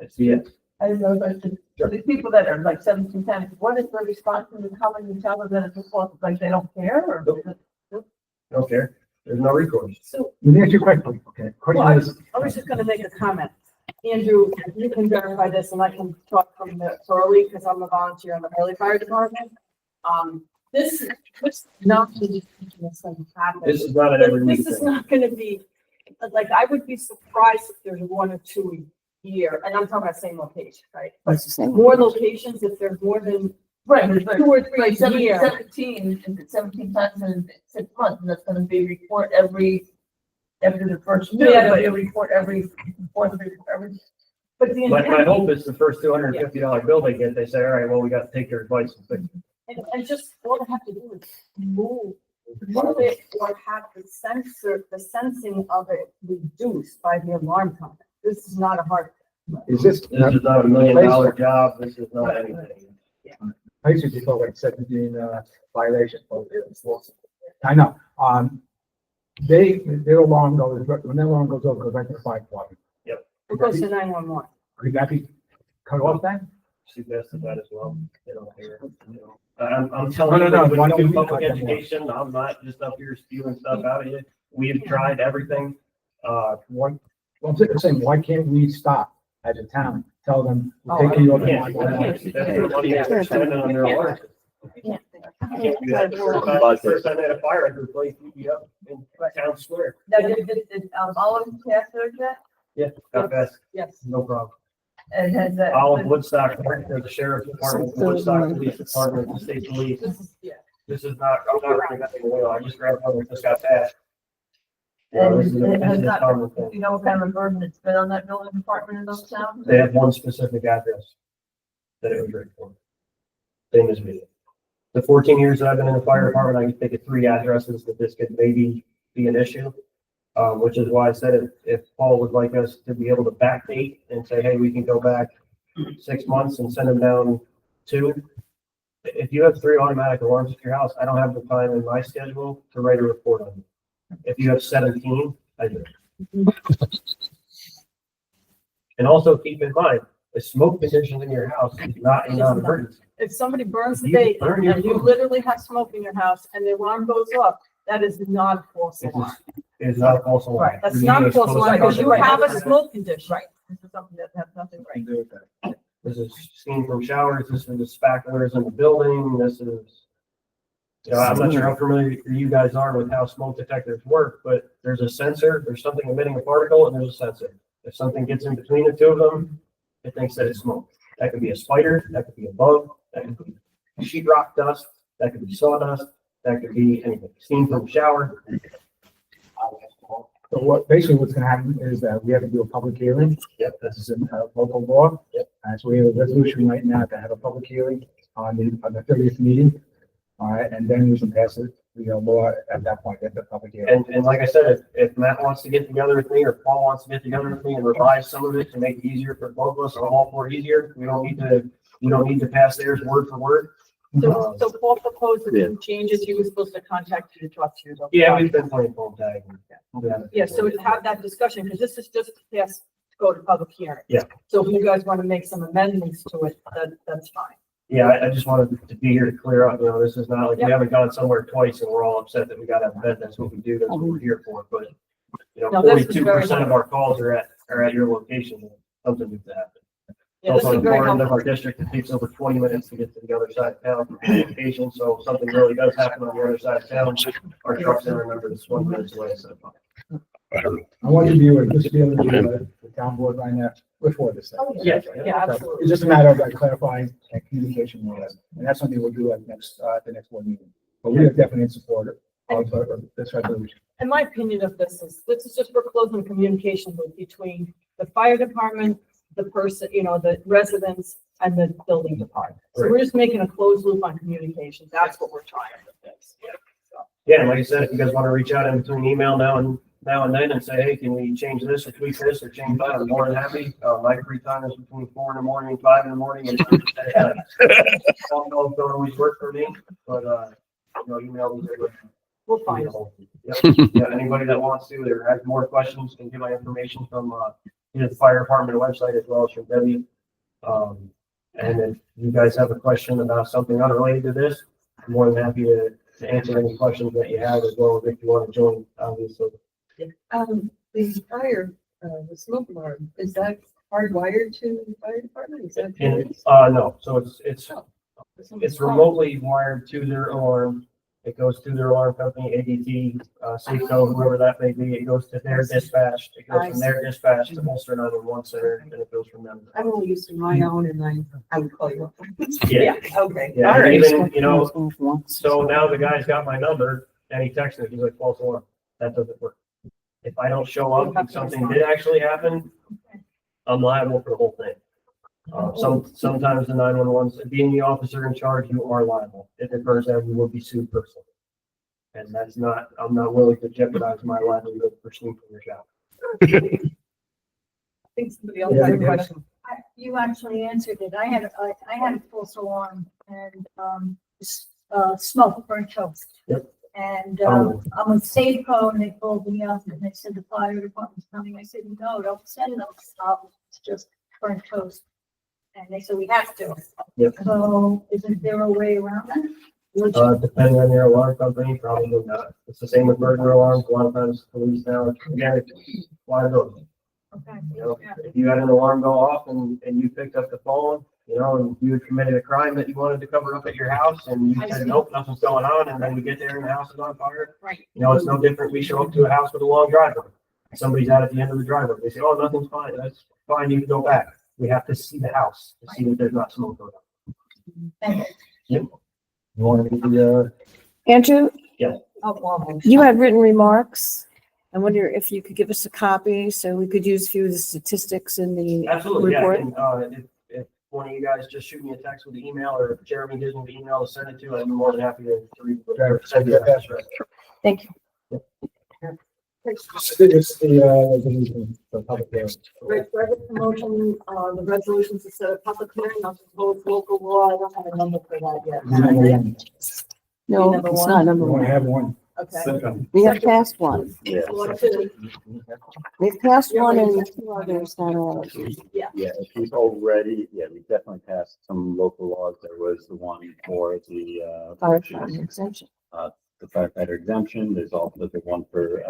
I see it. I don't know, but the people that are like 17 times, what is the response when you come and you tell them that it's a fault? Like they don't care or? Don't care. There's no recourse. So, Let me ask you a question, okay? well, Question is, I was just gonna make a comment. Andrew, you can verify this and I can talk from the Hurley because I'm a volunteer in the Hurley Fire Department. This is not going to happen. This is not an every week This is thing. not gonna be, like, I would be surprised if there's 1 or 2 a year, and I'm talking about same location, right? What's the same? More locations if there's more than Right, it's like 2 or 3 a year. 17 times in 6 months, and that's gonna be report every the first year, Yeah. but you report every fourth, every. But the My intent, hope is the first $250 bill they get, they say, all right, well, we got to take your advice and fix it. and just all they have to do is move it or have the sensing of it reduced by the alarm company. This is not a hard. is this, This is not $1 million job. This is not anything. I used to be called like 17, violation. I know, their alarm goes, when their alarm goes over, goes right to the fire department. It goes to 911. Could that be cut off then? Suggested that as well. They don't hear it, you know. I'm telling you, No, with why don't we public cut them off? education, I'm not just up here spewing stuff out of you. We've tried everything. Why, well, I'm saying, why can't we stop as a town, tell them, we're Oh, taking you over. yeah, that's the money they're spending on their alarm. Can't do that. First time they had a fire, I replaced UPS in town square. Now, did Olive pass through that? Yeah, got that. Yes. No problem. And has that? Olive Woodstock, the sheriff's department, Woodstock Police Department, the state police. Yeah. This is not, I'm not running nothing away. I just grabbed one that just got passed. Yeah, this is a- And this has is a not, common thing. you know what kind of burden it's been on that building department in those towns? They have one specific address that it was written for. Same as me. The 14 years that I've been in the fire department, I can think of 3 addresses that this could maybe be an issue. Which is why I said if Paul would like us to be able to backdate and say, hey, we can go back 6 months and send them down 2. If you have 3 automatic alarms at your house, I don't have the time in my schedule to write a report on it. If you have 17, I do. And also keep in mind, the smoke condition in your house is not a non-emergency. If somebody burns the You bacon burn your and you food. literally have smoke in your house and the alarm goes off, that is not a false It's alarm. It's not a false alarm. Right, that's not a false alarm because you have a smoke condition. Right, this is something that has nothing right. This is steam from showers, this is the spacklers in the building, this is, you know, I'm not sure how familiar you guys are with how smoke detectors work, but there's a sensor, there's something emitting a particle, and there's a sensor. If something gets in between the 2 of them, it thinks that it's smoke. That could be a spider, that could be a bug, that could be sheetrock dust, that could be sawdust, that could be anything, steam from shower. So basically what's gonna happen is that we have to do a public hearing. Yep, This is in local law. Yep. And so we have a resolution right now to have a public hearing on the 30th meeting. All right, and then we can pass it, law at that point, at the public hearing. And like I said, if Matt wants to get together with me or Paul wants to get together with me and revise some of it to make it easier for both of us, I'm all for easier. We don't need to pass theirs word for word. So Paul proposed that Yeah. some changes, he was supposed to contact you to talk to you. about Yeah, that. we've been playing phone tag. Yeah, so we have that discussion, because this is just to go to public hearing. Yeah. So if you guys want to make some amendments to it, that's fine. Yeah, I just wanted to be here to clear up, this is not like we haven't gone somewhere twice and we're all upset that we got to bed. That's what we do. That's what we're here for. But, No, this is very 42% of our calls are at your location. Something needs to happen. Yeah, this Also, is in very part of helpful. our district, it takes over 20 minutes to get to the other side of town for communication. So if something really does happen on the other side of town, our trucks don't remember this 1 minute away. So I want you to be able to be the town board right now before this. thing. Yeah, yeah, So absolutely. It's just a matter of like clarifying and communication with us, and that's something we'll do at the next board meeting. But we are definitely in support of this resolution. In my opinion of this is just for closing communication loop between the fire department, the person, the residents and the building department. So we're just making a closed loop on communication. That's what we're trying with this. Yeah, and like I said, if you guys want to reach out in between email now and then and say, hey, can we change this or tweak this or change that, I'm more than happy. My free time is between 4 in the morning and 5 in the morning. And don't always work for me, but email me. We'll find it. Yep. Yeah, anybody that wants to or has more questions can get my information from the fire department website as well as from Debbie. And if you guys have a question about something unrelated to this, I'm more than happy to answer any questions that you have as well as if you want to join, obviously. The fire, the smoke alarm, is that hardwired to the fire department? Is that? And, no, so it's remotely wired to their alarm. It goes to their alarm company, ADT, Sept, whoever that may be. It goes to their dispatch. It goes from their dispatch to Ulster 911 Center, and it goes from them. I'm only used to my own and I would call you up. Yeah. Okay. Yeah, All and right. even, so now the guy's got my number and he texts me, he's like, false alarm. That doesn't work. If I don't show up and something did actually happen, I'm liable for the whole thing. Sometimes the 911, being the officer in charge, you are liable. If it occurs, that you will be sued personally. And I'm not willing to jeopardize my livelihood for stealing from your shop. I think somebody else had a question. You actually answered it. I had a false alarm and, smoke burnt toast. Yep. And, I'm with Safeco and they called me up and they said the fire department's coming. I said, no, don't send them stuff. It's just burnt toast. And they said, we have to. Yep. So isn't there a way around that? Depending on your alarm company, probably not. It's the same with burglar alarms. A lot of times police now, again, it's liability. Okay. You know, if you had an alarm go off and you picked up the phone, you know, and you had committed a crime that you wanted to cover up at your house and you said, nope, nothing's going on, and then we get there and the house is on fire. Right. You know, it's no different. We show up to a house with a long driveway. Somebody's out at the end of the driveway. They say, oh, nothing's fine. That's fine. You can go back. We have to see the house to see that there's not smoke going on. Thank Yep. You want to do Andrew? Yeah. You had written remarks. I wonder if you could give us a copy so we could use a few of the statistics in the Absolutely, yeah. report. And, if one of you guys just shoot me a text with the email, or if Jeremy gives me the email to send it to, I'd be more than happy to read whatever. Send you a pass, right? Thank you. This is the resolution for public hearing. Right, so I have a motion, the resolutions to set a public hearing on proposed local law. I don't have a number for that yet. No, Number it's one. not number We only one. have one. Okay. We have passed one. Yeah. One, two. We've passed one and two others, not all. Yeah, if you've already, we definitely passed some local laws. There was the one for the, Firefighter exemption. the firefighter exemption. There's also the one for,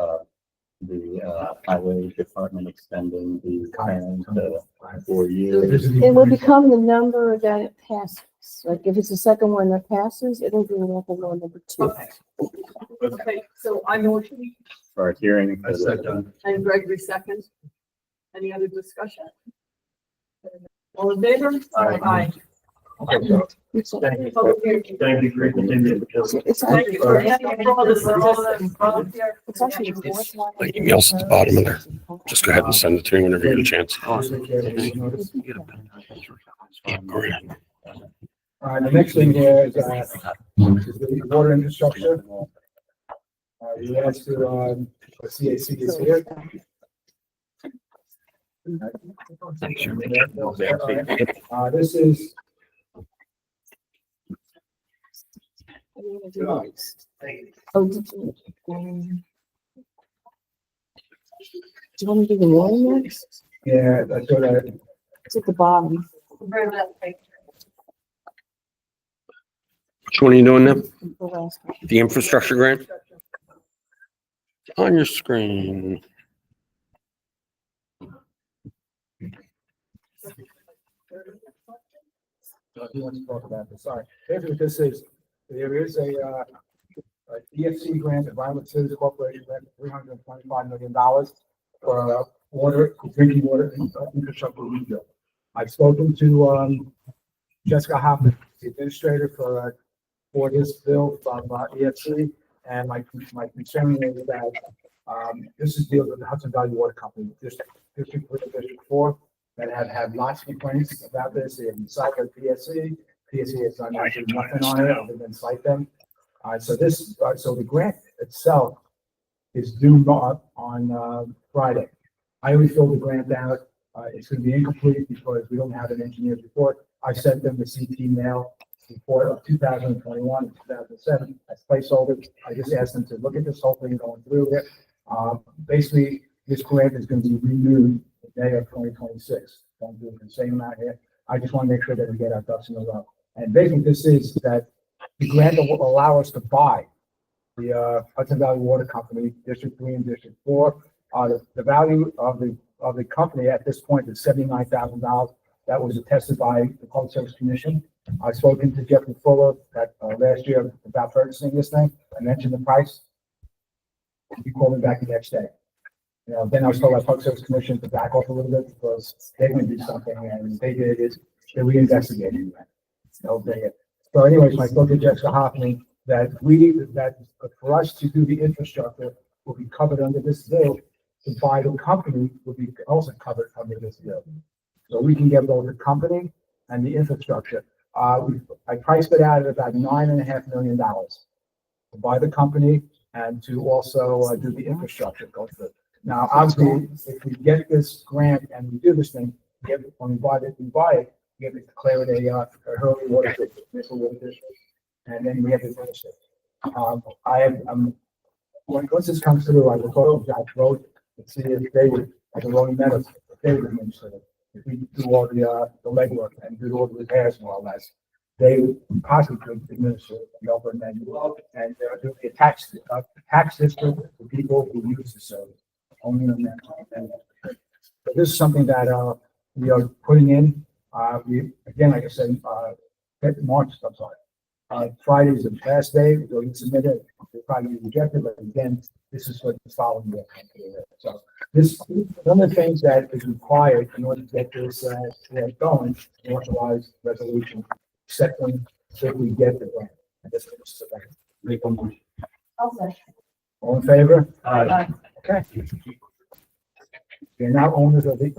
the highway department extending the term to 4 years. It will become the number that it passes. Like if it's the second one that passes, it'll be local law number 2. Okay. Okay, so I motion For our hearing. for the- and Gregory second. Any other discussion? All in favor? Aye. Thank you. Public hearing. Thank you for your continued. It's Thank you for all this, volunteer. It's actually the fourth one. My email's at the bottom of there. Just go ahead and send it to me whenever you get a chance. Yeah, go ahead. All right, the next thing here is the water infrastructure. We asked to, CAC is here. This is. Oh, did you? Do you want me to do the one next? Yeah, that's what I. It's at the bottom. Which one are you doing now? The last one. The infrastructure grant? On your screen. He wants to talk about this. Sorry. Basically, this is, there is a EFC grant, Environment Citizens Corporation grant, $325 million for water, drinking water infrastructure rebuild. I've spoken to Jessica Hoffman, the administrator for this bill from EFC, and my concern is that this is deals with the Hudson Valley Water Company, District 4, that have had lots of complaints about this. They have been cited by PSC. PSC has done actually nothing on it other than cite them. So the grant itself is due on Friday. I already filled the grant out. It's going to be incomplete because we don't have an engineer's report. I sent them the CT mail report of 2021 and 2007 as placeholders. I just asked them to look at this whole thing going through it. Basically, this grant is going to be renewed the day of 2026. Don't do the same amount here. I just want to make sure that we get our ducks in a row. And basically, this is that the grant will allow us to buy the Hudson Valley Water Company, District 3 and District 4. The value of the company at this point is $79,000. That was attested by the Public Service Commission. I've spoken to Jeffrey Fuller last year about purchasing this thing. I mentioned the price. He called me back the next day. You know, then I was told by Public Service Commission to back off a little bit because they didn't do something, and they did is they reinvestigated that. So anyways, I spoke to Jessica Hoffman that for us to do the infrastructure will be covered under this bill. To buy the company will be also covered under this bill. So we can get both the company and the infrastructure. I priced it out at about $9.5 million to buy the company and to also do the infrastructure go through. Now, obviously, if we get this grant and we do this thing, when we buy it, we have to declare it a Hurley water district, municipal water district, and then we have to administer it. Once this comes through, I will talk to Josh Road and see if they would, like a Rolling Meadows, if they would administer it. If we do all the legwork and do all the repairs and all that, they possibly could administer it and over and then do the tax district for people who use the service. Only on that. And so this is something that we are putting in. We again, like I said, March. I'm sorry. Friday is the last day. We'll get submitted. We'll probably be rejected, but again, this is what the following year. So this one of the things that is required in order to get this going, authorized resolution, accepting if we get the grant. And this is about make a motion. All in favor? Aye. Okay. You're now owners of the.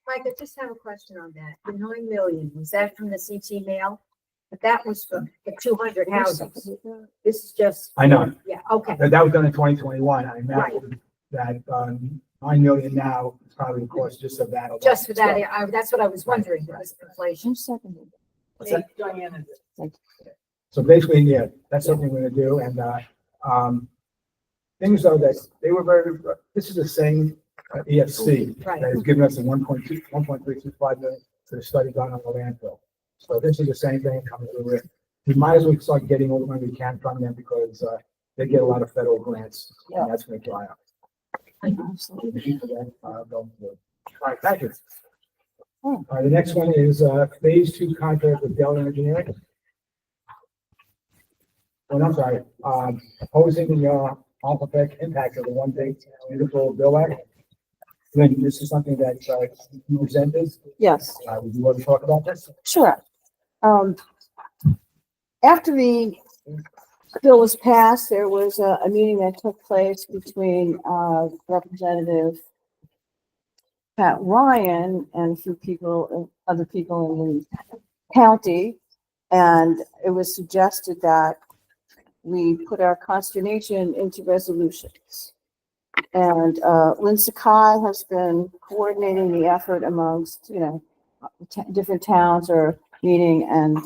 Mike, I just have a question on that. The 9 million, was that from the CT mail? But that was for the 200 houses. This is just. I know. Yeah, okay. That was done in 2021. I Right. imagine that 9 million now is probably the cost just of that. alone. Just for that, that's what I was wondering, was inflation. What's that? Diana. So basically, yeah, that's something we're gonna do, and, things are that they were this is the same EFC Right. that has given us a 1.325 million for the study done on the landfill. So this is the same thing coming through with. We might as well start getting all the money we can from them because, they get a lot of federal grants, and that's gonna dry up. Going forward. All right, thank you. The next one is, phase 2 contract with Dell Engineering. Well, I'm sorry, opposing the Alphabet impact of the one big beautiful bill act. Lynn, this is something that you presented. Yes, Would you want to talk about this? sure. After the bill was passed, there was a meeting that took place between Representative Pat Ryan and a few people, other people in the county. And it was suggested that we put our consternation into resolutions. And Lynn Sakai has been coordinating the effort amongst, different towns are meeting and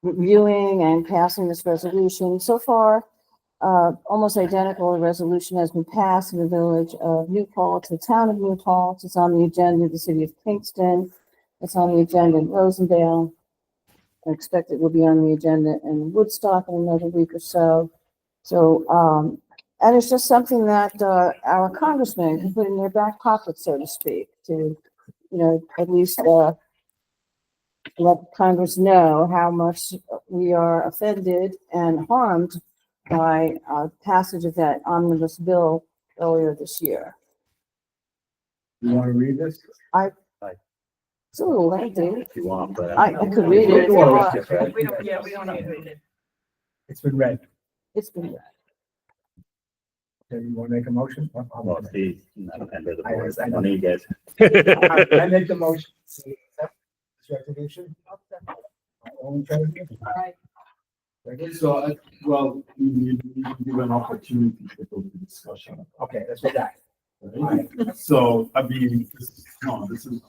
reviewing and passing this resolution. So far, almost identical, a resolution has been passed in the village of New Paltz, the town of New Paltz. It's on the agenda of the city of Kingston. It's on the agenda in Rosendale. I expect it will be on the agenda in Woodstock in another week or so. So, and it's just something that our congressmen can put in their back pocket, so to speak, to, at least let Congress know how much we are offended and harmed by passage of that omnibus bill earlier this year. You want to read this? It's a little lengthy. If you want, but. I could read it if you want. We don't have to read it. It's been read. It's been read. Okay, you want to make a motion? Well, Steve, not a member of the I board. understand. One of you guys. I make the motion. to accept this resolution. All in favor? Very good. So, well, you give an opportunity to go to discussion. Okay, let's go back. Right? So, I mean, this is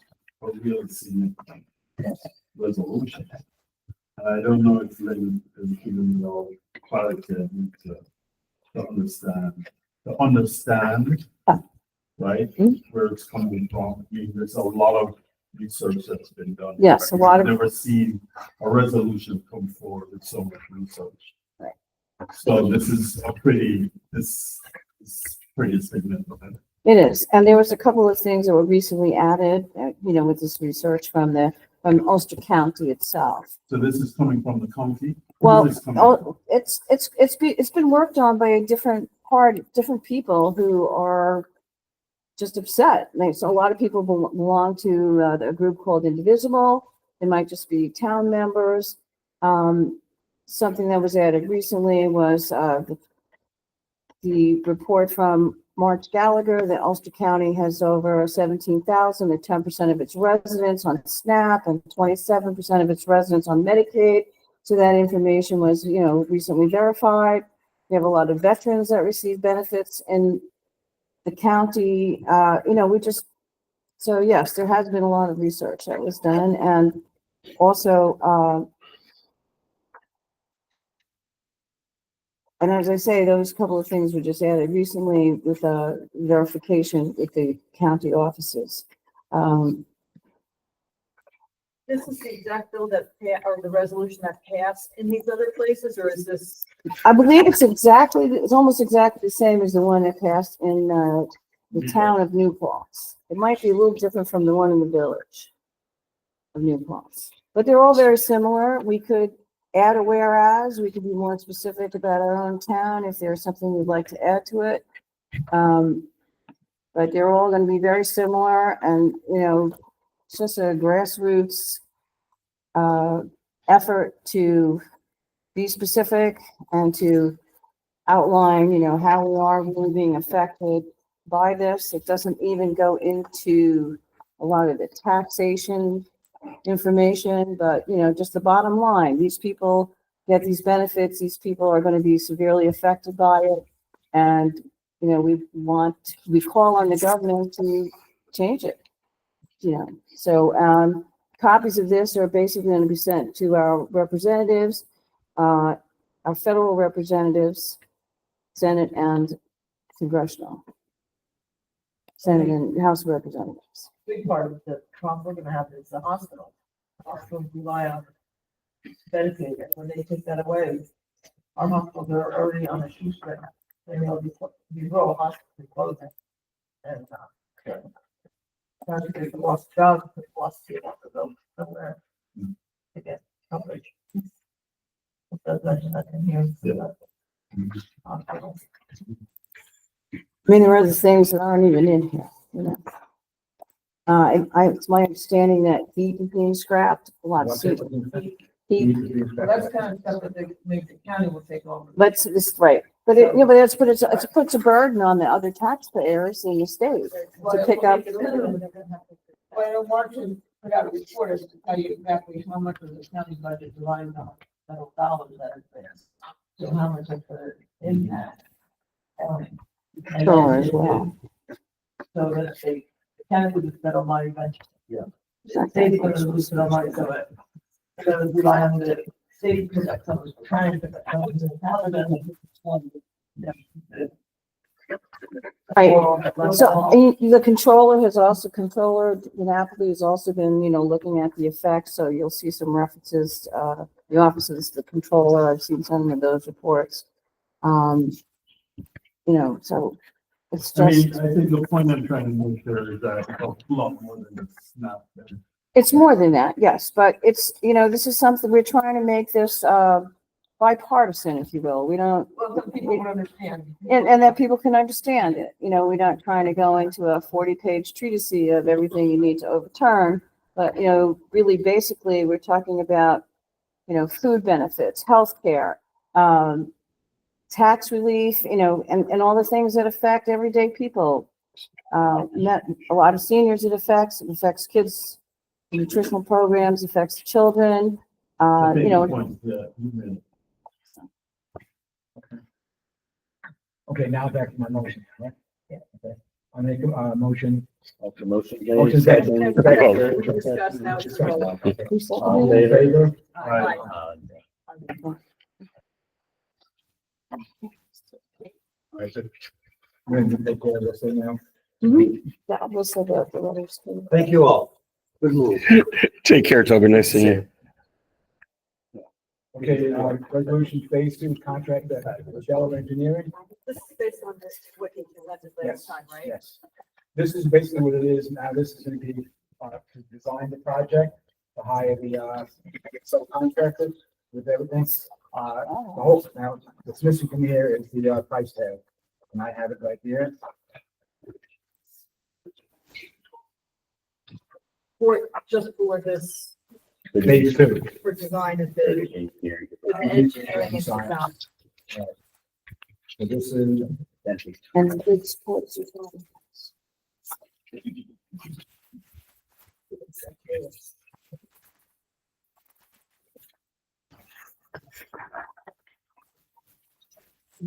a real significant resolution. I don't know if Lynn is giving you all clarity I need to understand, right, where it's coming from. I mean, there's a lot of research that's been done. Yes, a lot of- I've never seen a resolution come forward with so much research. Right. So this is pretty significant. It is, and there was a couple of things that were recently added, with this research from Ulster County itself. So this is coming from the county? Well, Who is this coming from? it's been worked on by different people who are just upset. So a lot of people belong to a group called Indivisible. They might just be town members. Something that was added recently was the report from March Gallagher that Ulster County has over 17,000, and 10% of its residents on SNAP and 27% of its residents on Medicaid. So that information was, recently verified. We have a lot of veterans that receive benefits in the county, we just, so yes, there has been a lot of research that was done, and also, and as I say, those couple of things were just added recently with verification with the county offices. This is the exact bill that, or the resolution that passed in these other places, or is this? I believe it's almost exactly the same as the one that passed in the town of New Paltz. It might be a little different from the one in the village of New Paltz, but they're all very similar. We could add a whereas, we could be more specific about our own town if there's something we'd like to add to it. But they're all going to be very similar, and it's just a grassroots effort to be specific and to outline, how we are really being affected by this. It doesn't even go into a lot of the taxation information, but, just the bottom line. These people get these benefits. These people are going to be severely affected by it. And, we call on the government to change it, So, copies of this are basically going to be sent to our representatives, our federal representatives, Senate and congressional, Senate and House of Representatives. Big part of the problem we're gonna have is the hospital. Hospitals rely on Medicaid, and when they take that away, our hospitals are already on a shoestring. They will be rural hospitals closing. And, they've lost jobs, they've lost people to go somewhere to get coverage. I mean, there are other things that aren't even in here, it's my understanding that heat is being scrapped, a lot of heat. That's kind of stuff that maybe the county will take over. But this, right, but it puts a burden on the other taxpayers in the state to pick up. Well, Martin put out a report as to tell you exactly how much of the county budget relies on federal dollars that are there. So how much of the impact. Sure, as well. So that they can lose federal money eventually. Yeah. State's gonna lose federal money, so it. So rely on the state to protect some, trying to protect some of the. Right, so the controller Napoli has also been, looking at the effects, so you'll see some references, the offices, the controller, I've seen some of those reports. So it's I just, think the point I'm trying to make there is that it's a lot more than it's not. it's more than that, yes, but it's, this is something, we're trying to make this, bipartisan, if you will. We don't, Well, people don't understand. and that people can understand it. We're not trying to go into a 40-page treatise of everything you need to overturn, but, really basically we're talking about, food benefits, healthcare, tax relief, and all the things that affect everyday people. A lot of seniors it affects kids, nutritional programs, affects children, I think the point that you made. Okay, now back to my motion, right? Yeah. Okay. I make a motion. Motion. Motion second. Discuss now. All in favor? Aye. We're going to take care of this thing now. That was the letters. Thank you all. Good move. Take care, Toby. Nice seeing you. Okay, resolution phase 2 contract with Shell Engineering. This is based on this, what he presented last time, right? Yes. This is basically what it is now. This is going to be to design the project, to hire the subcontractors with everything. The whole, now, what's missing from here is the price tag. And I have it right here. Just for this, Phase 2. for design and bid. With engineering and design. So this is. And the big sports as well.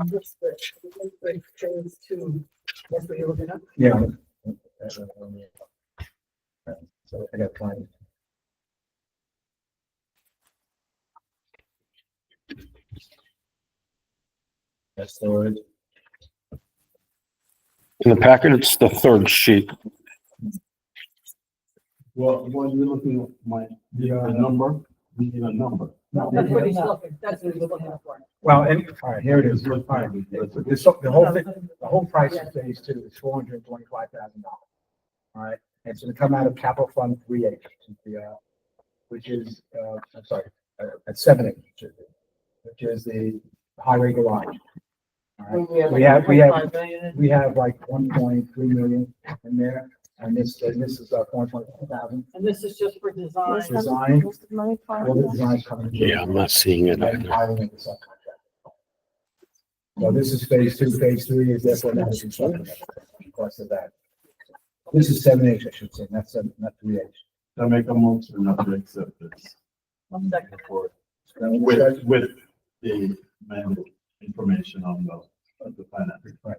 This phase 2 That's what you're looking at? Yeah. So I got plenty. That's storage. In the packet, it's the third sheet. Well, when you're looking at my, the number, we need a number. No, That's what he's looking, that's what he's looking for. well, and, all right, here it is. All right. The whole price of phase two is $425,000. All right, and it's gonna come out of capital fund 3H, which is, I'm sorry, at 7H, which is the highway garage. All right, we have like 1.3 million in there, and this is 425,000. And this is just for design. Design. What's the money for? All the designs coming. Yeah, I'm not seeing it And either. hiring the subcontract. So this is phase two, phase three is therefore not a construction cost of that. This is 7H, I should say, not 3H. I make a motion not to accept this. One second. Report with the amended information on the finance. Right.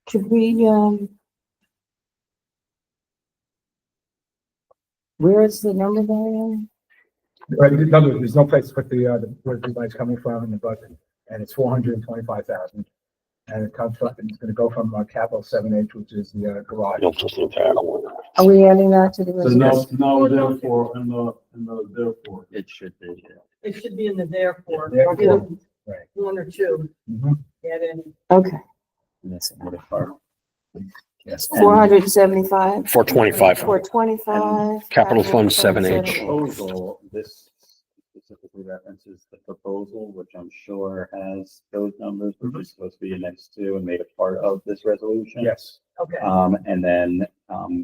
Should we, where is the number, Diane? Right, there's no place to put where the money's coming from in the budget, and it's 425,000. And it comes from, it's gonna go from capital 7H, which is the garage. You'll just look at it. Are we adding that to the So resolution? no, therefore, and the therefore. It should be. It should be in the therefore, Therefore, right. one or two, Mhm. get in. Okay, That's another part. Yes. 475, 425. 425. Capital Fund 7H. Proposal, this specifically references the proposal, which I'm sure has those numbers, which is supposed to be annexed to and made a part of this resolution. Yes. Okay. And then,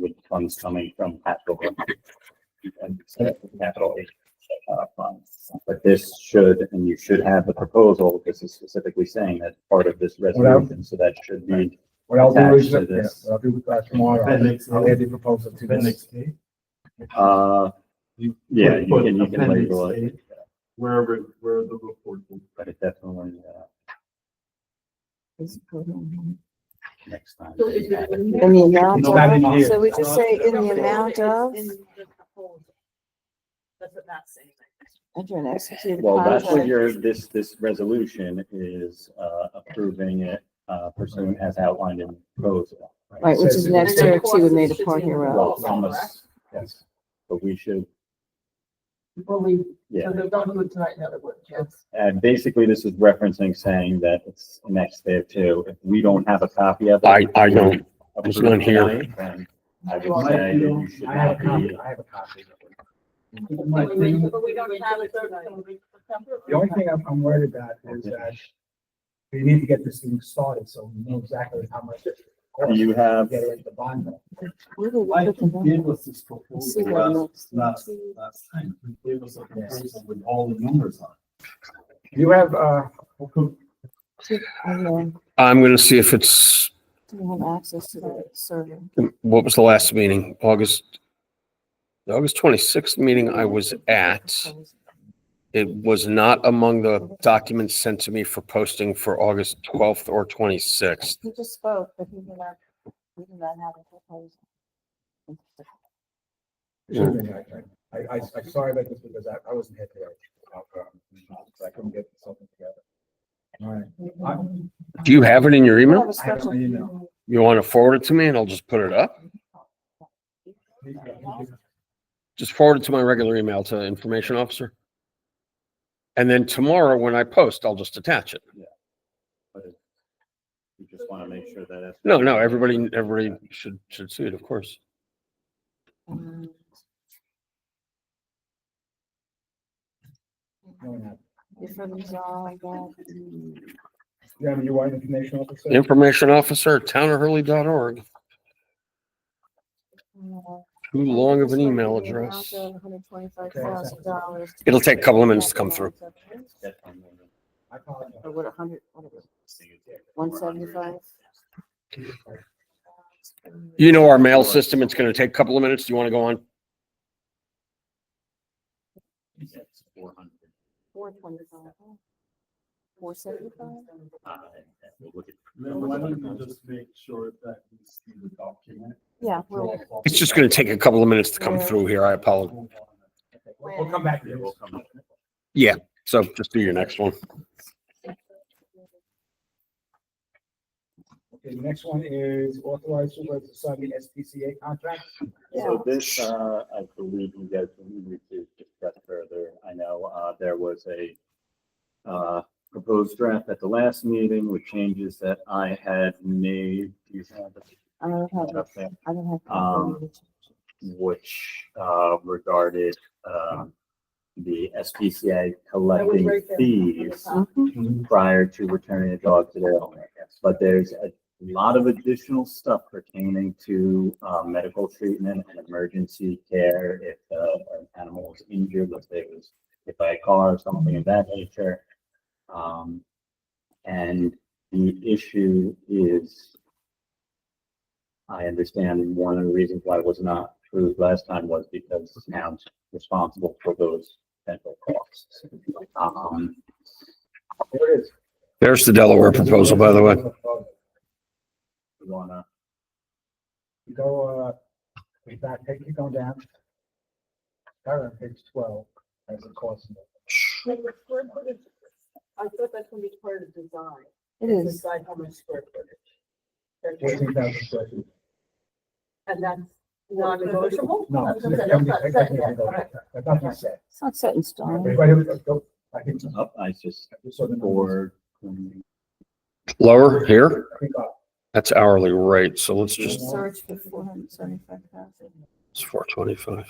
with funds coming from capital. Capital funds. But this should, and you should have the proposal, this is specifically saying that part of this resolution, so that should be. What I'll do is, Attached to yeah, this. what I'll do with that tomorrow, I'll add the proposal to Appendix this. A. Yeah, you Put can appendix label A, it, where the report is. but it definitely, next time. So is it- In the amount It's not in of, here. so we just say in the It's amount of, in the proposal. That's what that's saying. enter and execute a Well, that's what contract. this resolution is, approving it, pursuant as outlined in the proposal. Right, which is next And then year too, and made a costs part should be in the hereof. Well, proposal, almost, correct? Yes. but we should, Well, we, yeah. so they're going to do it tonight, in other words, yes. And basically, this is referencing saying that it's next there too. If we don't have a copy of it. I don't. approve There's none here. tonight, then I would say that you should I have a not copy, be. I have a copy. But we don't have it. The only thing I'm worried about is that we need to get this thing started, so we know exactly how much it costs. You have- to Get it in the bond. Where did we Why put the you number? gave us this See proposal what last time? You gave us a proposal with all the numbers on You have, I'm gonna see if it's, Do we have access to the server? what was the last meeting? The August 26th meeting I was at. It was not among the documents sent to me for posting for August 12th or 26th. He just spoke, but he did not have a proposal. I'm sorry about this because I wasn't here today. So I couldn't get something together. All right. Do you have it in your We email? have a special. I have an email. You want to forward it to me and I'll just put it up? Just forward it to my regular email to information officer. And then tomorrow when I post, I'll just attach it. But you just want to make sure that it's. No, everybody should see it, of course. If it was all I got. Yeah, you want information officer? Information officer at townofhurley.org. Too long of an email address. $125,000. It'll take a couple of minutes to come through. I apologize. Or what, 100, what is it? 175? You know our mail system, it's gonna take a couple of minutes. Do you want to go on? 425. 475? We'll look at- Then why don't you just make sure that we see the document? Yeah, It's just gonna take a couple of minutes to come through here. I apologize. We'll come back to Yeah, you. we'll come. Yeah, so just do your next one. Okay, the next one is authorized supervisor to sign the SPCA contract. So this, I believe you guys need to discuss further. I know, there was a, proposed draft at the last meeting with changes that I had made. Do you have it I don't have, up there? I don't have. Which, regarded, the SPCA collecting fees prior to returning a dog to their owner. But there's a lot of additional stuff pertaining to medical treatment and emergency care if an animal was injured, let's say it was hit by a car or something of that nature. And the issue is, I understand one of the reasons why it was not approved last time was because the town's responsible for those potential costs. There it is. There's the Delaware proposal, by the way. We wanna, You go, in fact, keep going down. Start on page 12 as a cost. I thought that's gonna be part of design. It is. Decide how much square footage. 14,000 square feet. And that's non-negotiable? No, That's that's not not what I said. It's not set in stone. Okay, wait, go. I think. up, I just, So the numbers. for, Lower here, I think, that's hourly rate. So let's just, Search for 475,000. it's 425.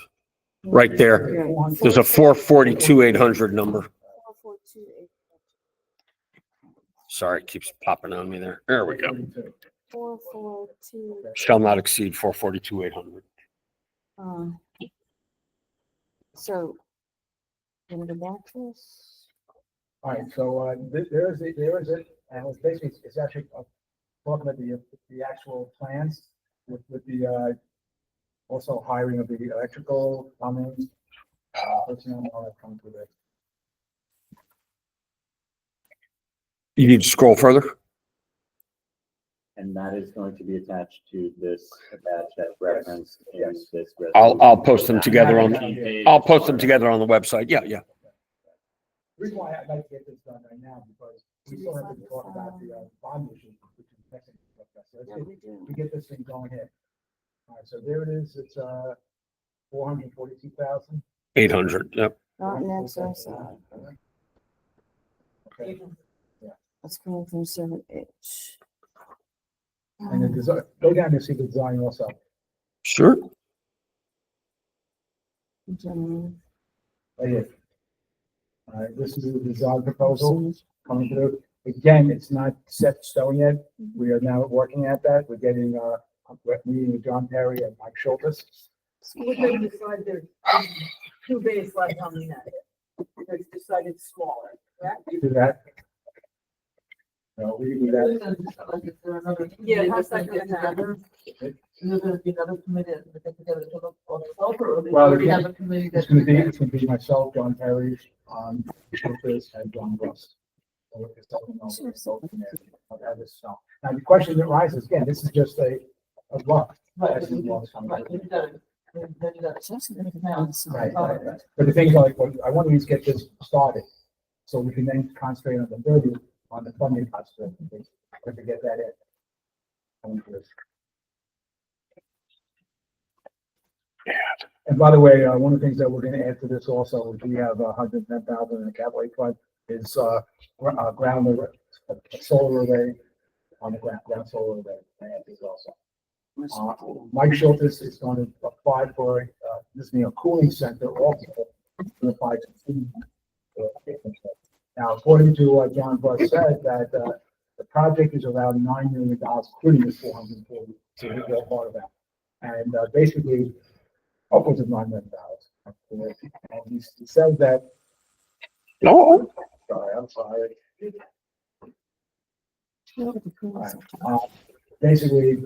Right there. There's a 442,800 number. 442,800. Sorry, it keeps popping on me there. There we go. 442. Shall not exceed 442,800. So, gonna go back to this? All right, so, there is it, and it's basically, it's actually talking about the actual plans with the, also hiring of the electrical, plumbing, personnel, all that comes with it. You need to scroll further. and that is going to be attached to this batch that referenced in this. I'll post them together on, the. I'll post them together on the website. Yeah, yeah. The reason why I'd like to get this done right now, because we still have to talk about the bond issue, which is next thing. So let's get- we get this thing going here. All right, so there it is. It's 442,000. 800. Yep. Not in excess. Okay. That's coming from 7H. And the design, go down to see the design also. Sure. General. Right here. All right, this is the design proposal coming through. Again, it's not set in stone yet. We are now working at that. We're getting, we're meeting with John Perry and Mike Schultz. Would they decide there's 2 bays left on the net? They decided smaller, correct? Do that. No, we can do that. Yeah, how's that gonna happen? Is there gonna be another committee that get together to look for the sulfur, or they Well, already have a committee It's gonna be myself, John Perry, Schultz, and John Russ. So we're just talking about both in there. I'll have this stuff. Now, the question that rises, again, this is just a rough. Right, This is what's coming right, through. then you gotta, then you gotta. So that's gonna be down. Right, right. But the thing is, like, I want to just get this started, so we can then concentrate on the 30, on the funding aspect, to get that in. And by the way, one of the things that we're gonna add to this also, is we have 110,000 in the capital fund, is, ground, a solar array on the ground solar array, and this also. Mike Schultz is going to apply for, this being a cooling center also, to apply to food. Now, according to what John Bush said, that, the project is around $9 million, including the 440, so we're all part of that. And, basically, upwards of $9 million. And he says that. No. I'm sorry. Basically,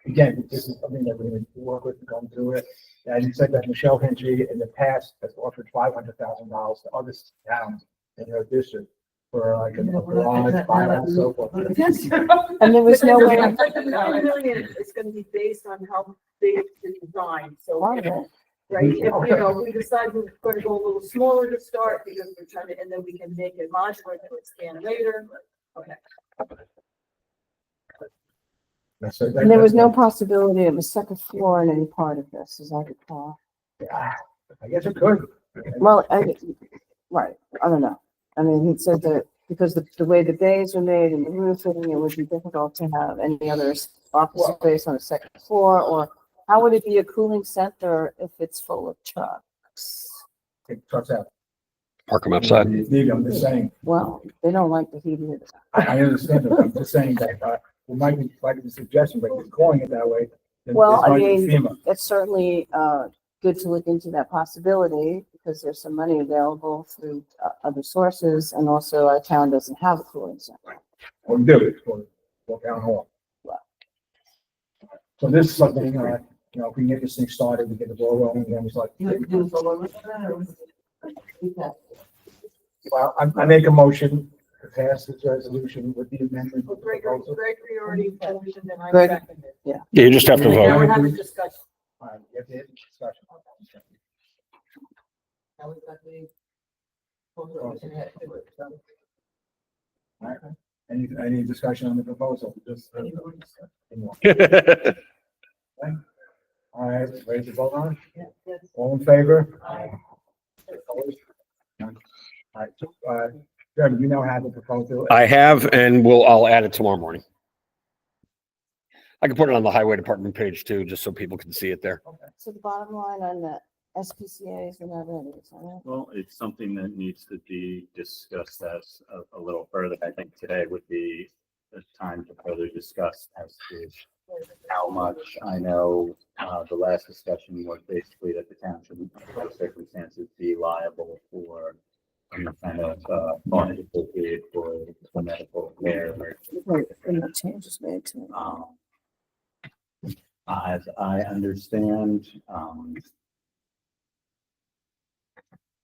again, this is something that we're going to work with and come through it. And he said that Michelle Henry in the past has offered $500,000 to other towns in her district for like a garage, firehouse, so forth. And there was no way. The 9 million is gonna be based on how big the design, so, right, if, we decide we're gonna go a little smaller to start, because we're trying to, and then we can make it modular to expand later, okay. And there was no possibility of a second floor in any part of this, as I recall. Yeah, I guess it could. Well, right, I don't know. I mean, he said that because the way the bays are made and the roofing, it would be difficult to have any other office space on the second floor, or how would it be a cooling center if it's full of trucks? Take trucks out. Park them outside. I'm just saying, Well, they don't like the heat either. I understand that, I'm just saying that, it might be a suggestion, but if you're calling it that way. then Well, it's I going to mean, FEMA. it's certainly good to look into that possibility because there's some money available through other sources, and also our town doesn't have a cooling center. Or do it for town hall. So this is something, if we can get this thing started, we get the ball rolling, and it's like. Well, I make a motion to pass this resolution with the amendment. Well, Gregory already mentioned, and I Greg? seconded it. Yeah. Yeah, you just have to Now vote. we're having discussion. All right, you have to hit the discussion. Now we've got the. All right. Any discussion on the proposal? Just. All right, ready to vote on it? All in favor? Opposed? None. All right, so, Jeremy, you now have the proposal. I have, and I'll add it tomorrow morning. I can put it on the highway department page too, just so people can see it there. So the bottom line on the SPCA's, we're not ready, is that right? Well, it's something that needs to be discussed as a little further. I think today would be the time to further discuss as to how much. I know the last discussion was basically that the town should, in those circumstances, be liable for any kind of bond associated for medical care. Right, and the changes made to it. As I understand, I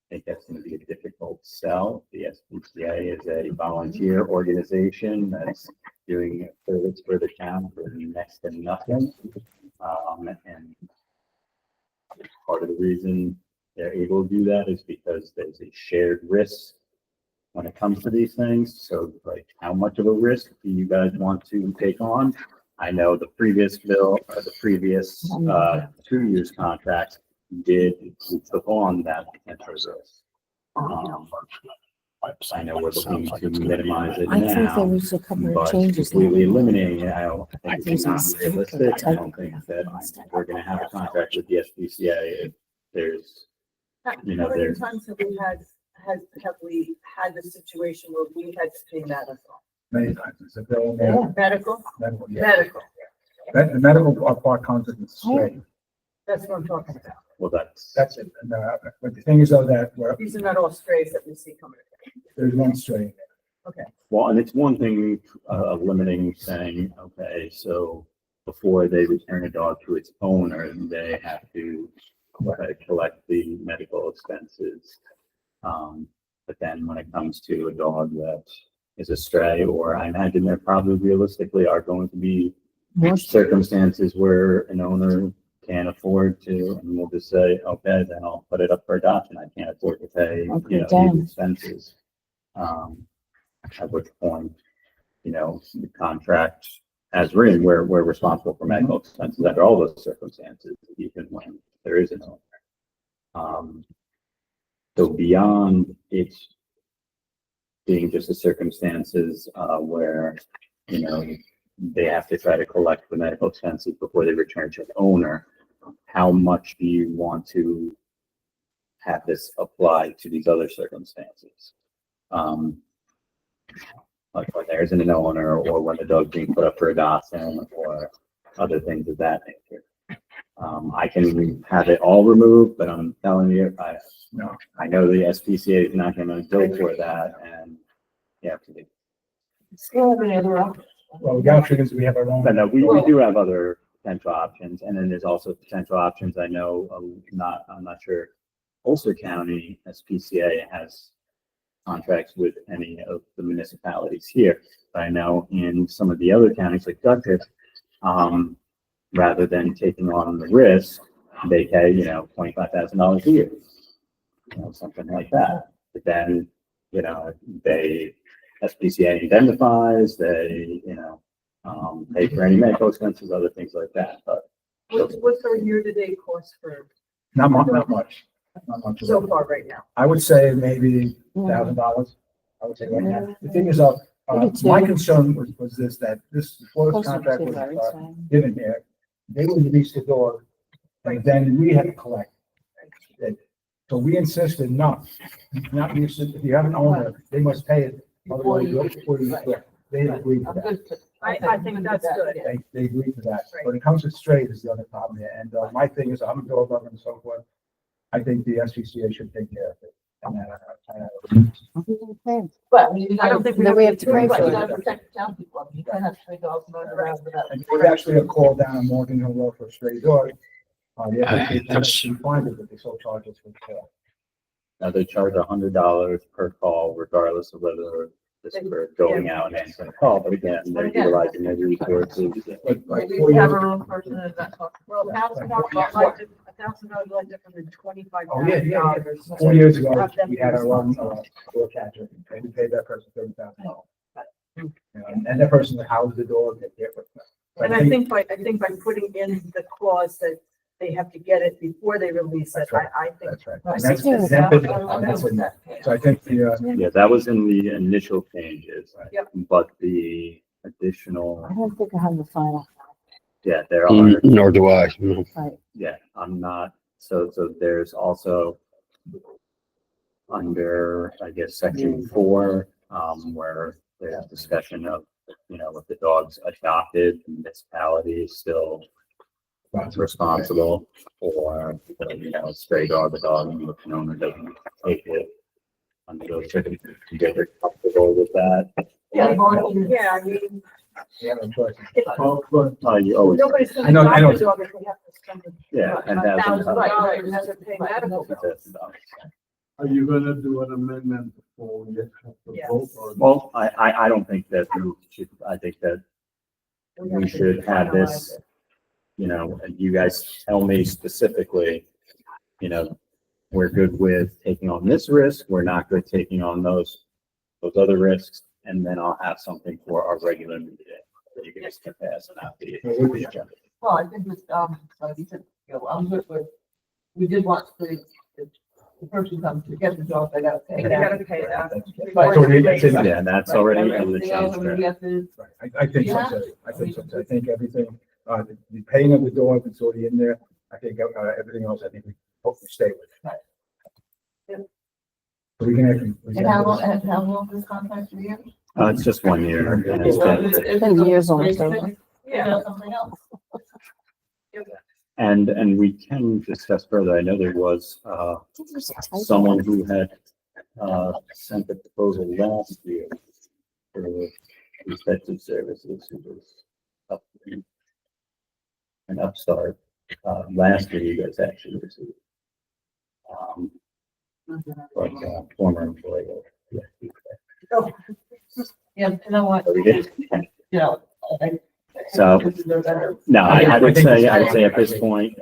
think that's going to be a difficult sell. The SPCA is a volunteer organization that's doing a service for the town for next to nothing. And part of the reason they're able to do that is because there's a shared risk when it comes to these things. So like, how much of a risk do you guys want to take on? I know the previous bill, or the previous 2 years contract we took on that potential risk. I know we're looking to minimize it I think there now, was a couple of but changes. completely eliminating it, I don't I think it's think not it's realistic. I don't type- think that we're gonna have a contract with the SPCA if there's, How know, many there's- times have we have we had the situation where we had to pay medical? Many times, it's a bill, medical, Medical? yeah. Medical, The medical part comes in straight. that's what I'm talking about. well, that's That's it. And, but the thing is though, that These are not all strays that we see coming. there's one straight. Well, and it's one thing limiting saying, okay, so before they return a dog to its owner, they have to collect the medical expenses. But then when it comes to a dog that is a stray, or I imagine there probably realistically are going to be circumstances where an owner can't afford to, and we'll just say, okay, then I'll put it up for adoption. I can't afford to pay, these expenses. At which point, the contract as written, we're responsible for medical expenses under all those circumstances, even when there is an owner. So beyond it being just the circumstances where, they have to try to collect the medical expenses before they return to an owner, how much do you want to have this apply to these other circumstances? Like when there isn't an owner, or when the dog's being put up for adoption, or other things of that nature. I can have it all removed, but I'm telling you, I know the SPCA is not going to go for that, and you have to do. Still have any other options? Well, the option is we have our own. But no, we do have other potential options, and then there's also potential options. I know, I'm not sure. Ulster County SPCA has contracts with any of the municipalities here. But I know in some of the other counties like Dutchess, rather than taking on the risk, they pay, $25,000 a year, something like that. But then, SPCA indemnifies, they, pay for any medical expenses, other things like that, but. What's our year-to-date cost for Not much, not much. Not much. so far right now? I would say maybe $1,000. I would say right now. The thing is, my concern was this, that before this contract was given here, they would release the door, and then we had to collect. So we insisted not use it. If you have an owner, they must pay it. Otherwise, they agreed to that. I think that's good. They agreed to that. When it comes to straight is the other problem here. And my thing is, I'm a door lover and so forth. I think the SPCA should take care of it. But I mean, I don't think Then we have to pay but for you it. gotta protect the town people. You can't have stray dogs running around without. And there's actually a call down on Morgan Hill Road for a stray dog. The SPCA find it, but they still charge us for the call. Now they charge $100 per call, regardless of whether this is for going out and answering a call. But again, they're utilizing their resources. Maybe we have our own person that's not talking. Well, $1,000 like different than $25. Oh, yeah. 4 years ago, we had our own door catcher, and we paid that person $30,000. And that person that housed the door. And I think by putting in the clause that they have to get it before they release it, I think. That's right. And that's in that. So I think Yeah, that was in the initial changes. Yep. But the additional, I don't think I have the final. yeah, there are, Nor do I. Right. yeah, I'm not, so there's also under, I guess, section 4, where there's discussion of, if the dog's adopted, the municipality is still responsible for, stray dog, the dog, and the owner doesn't take it. Under those circumstances, you get comfortable with that. Yeah, I mean, no choice. You always, nobody's gonna I know. adopt a dog if we have to spend yeah, and $1,000 to pay medical bills. Are you gonna do an amendment before we have to Yes. vote? Or well, I don't think that we should, I think that we should have this, and you guys tell me specifically, we're good with taking on this risk, we're not good taking on those other risks, and then I'll have something for our regular meeting that you guys can pass and out the agenda. Well, I think with, like you said, I'm good with, we did want the person comes to get the dog, they gotta pay. They gotta pay that. Yeah, and that's already in the Everything else change. we have to- I think so. Too. I think so. Too. I think everything, the paying of the door, if it's already in there. I think everything else. I think we hopefully stay with. Right. Yeah. So we can actually. And how long this contract for you? It's just 1 year. And it's been- 10 years almost over. Yeah, something else. And we can discuss further. I know there was, someone who had, sent a proposal last year for respective services, who was up an upstart. Last year, you guys actually received. Like a former employee. Oh. Yeah, you know what? So we did. I. So, no, I would say at this Right. point,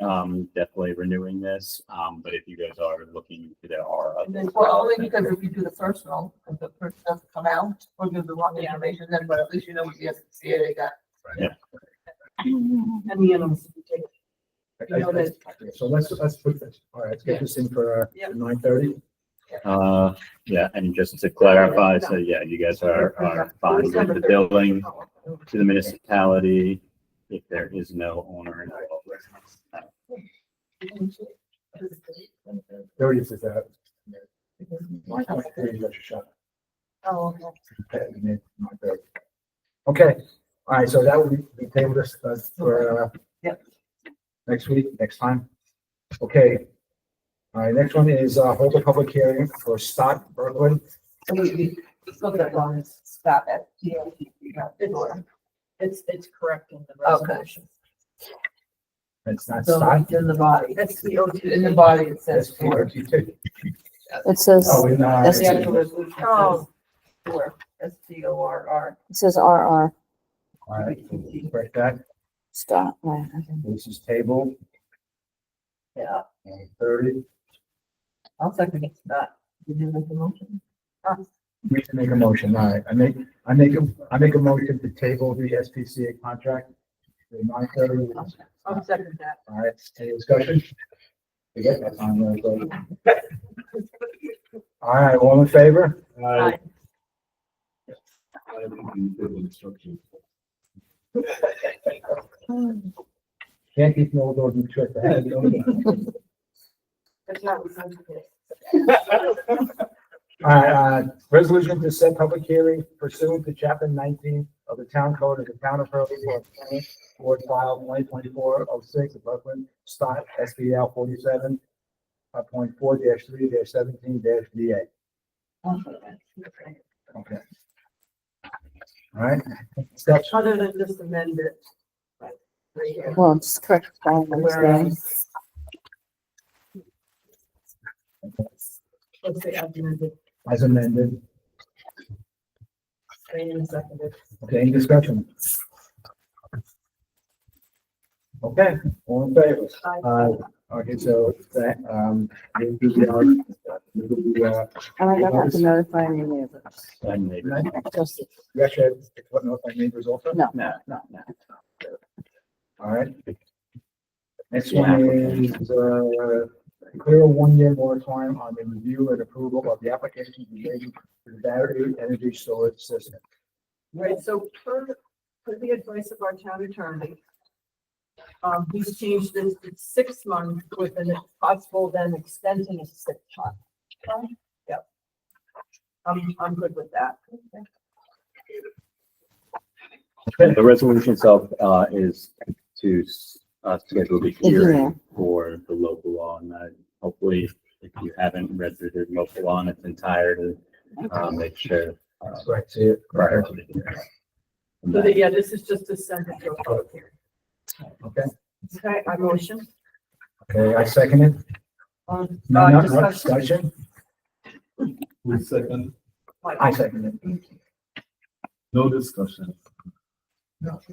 definitely renewing this. But if you guys are looking, there are. And then, well, only because if you do the personal, if the person doesn't come out or give the wrong information, then, but at least you know what the SPCA they got. Yeah. And the animals. So let's put this. All right, let's get this in for 9:30. Yeah, and just to clarify, so yeah, you guys are fine with the billing to the municipality if there is no owner involved. 30th is that. Oh, okay. Okay, all right, so that will be tabled this for Yep. next week, next time. Okay. All right, next one is hold a public hearing for Stott Berglund. Let's look at one, it's stop at TLC. It's correct in the resolution. It's not So Stott. it's in the body. That's the O2, in the body it says That's for. PRT2. It says, Oh, in, That's The the- actual resolution. Oh. Or SDORR. it says RR. all right, break that. Stop. Right, okay. This is table Yeah, 30. I'll second that. Did you make a motion? We can make a motion, all right. I make a motion to table the SPCA contract. The 9:30. I'll second that. All right, any discussion? Yeah, that's on the vote. All right, all in favor? Aye. Can't keep no those in trick. That's not responsible. All right, resolution to set public hearing pursuant to chapter 19 of the town code of the town of Hurley for board file 2024-06 of Brooklyn, stock SBL 47.4-3-17-DA. Okay. All right. Steps. Other than just amend it. Right here. Well, just correct. Whereas- Let's say as amended, As amended. and seconded. Okay, any discussion? Okay, all in favor? Okay, so that, we'll do And I don't have to notify any neighbors. And maybe. Just, you actually have what notify neighbors also? no. All right. Next one is, clear a 1-year moratorium on the review and approval of the application relating to the battery energy storage system. Right, so per the advice of our town attorney, he's changed this to 6 months with an possible then extension of 6 months. Yep. I'm good with that. The resolution itself, is to, schedule the hearing for the local law, and hopefully, if you haven't read through the local law in its entirety, make sure. That's right, see it. Prior to the hearing. So that, yeah, this is just to send it to a public hearing. Okay, Okay, I motion. okay, I second it. No, not discussion. Who second? I second it. No discussion.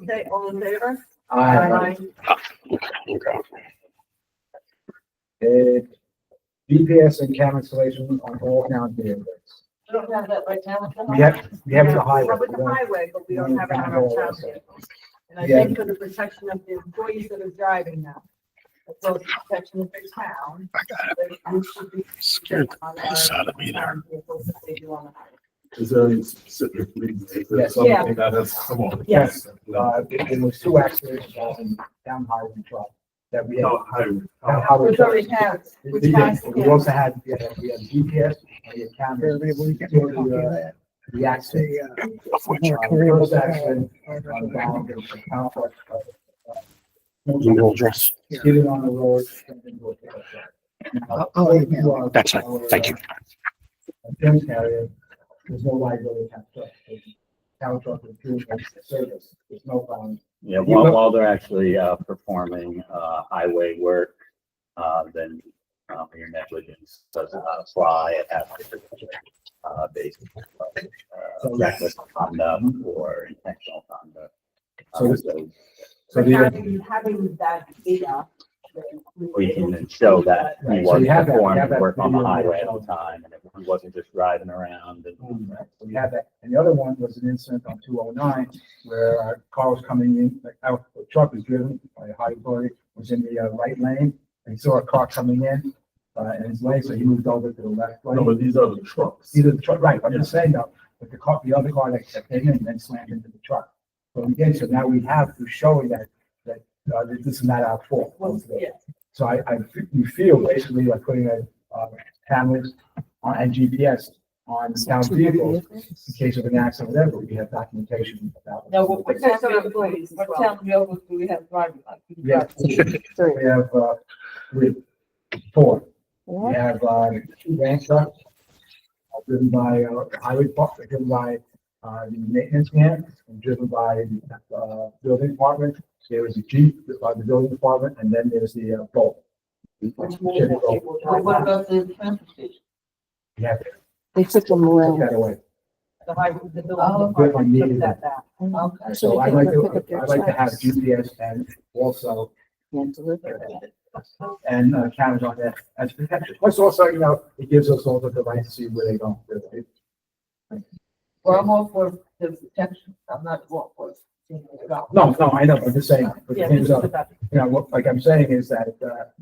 Okay, all in favor? Aye. GPS and camera installation on all town vehicles. We don't have that right now. We have it the highway. With the highway, but we don't have it on our town vehicles. And I Yeah. think for the protection of the employees that are driving now, as well as the protection of the town. We should be. Scared on our out of me there. town vehicles that they do on the highway. Is there any specific reason? Is there Yes. something that has come on? Yes. It was 2 accidents involving town highway truck that we had. No, highway. Town highway Which truck. already have, which We has. did. We also had, we had GPS, and we had cameras. The accident. First accident, down, there was a town truck, Address. skidded on the road. That's it. Thank you. Insurance carrier, there's no liability town truck. Town truck is doing service, there's no problem. Yeah, while they're actually, performing, highway work, then, your negligence doesn't apply. It has to be, basically, reckless conduct or intentional conduct. So the, Having that data. We can show that he Right, so was you have that- you have performing that work on the video highway at there. the time, and he wasn't just driving around and. so we had that, and the other one was an incident on 209 where our car was coming in, our truck was driven by a high authority, was in the right lane, and he saw a car coming in, in his lane, so he moved over to the left No, lane. but these are the trucks. Either the truck, right, I'm just saying though, but the other car that came in and then slammed into the truck. So again, so now we have to show that this is not our fault. Yeah. So we feel basically like putting cameras on and GPS on town vehicles in case of an accident, whatever, we have documentation about. it. Now, what Protect town our vehicles, employees as what well. town vehicles do we have driving? Like, do we Yeah. drive- We have, 4. We Yeah. have, 2 van trucks, driven by, the highway department, driven by, the maintenance man, and driven by the, building department. There is a Jeep by the building department, and then there's the, Bolt. Which Chevy more Bolt. people drive? What about the transfer station? Yeah, They took them took away. that away. The high, the building Oh, department needed took that. that back. Okay. So they I'd came like to pick up to, their I'd like to have trucks. GPS and also, And deliver it. and cameras on that as protection. Plus also, you know, it gives us all the right to see where they go. Well, I'm all for the protection. I'm not all for seeing it go. No, I know, I'm just saying, but Yeah, things this up. is about- You know, what, like I'm saying is that,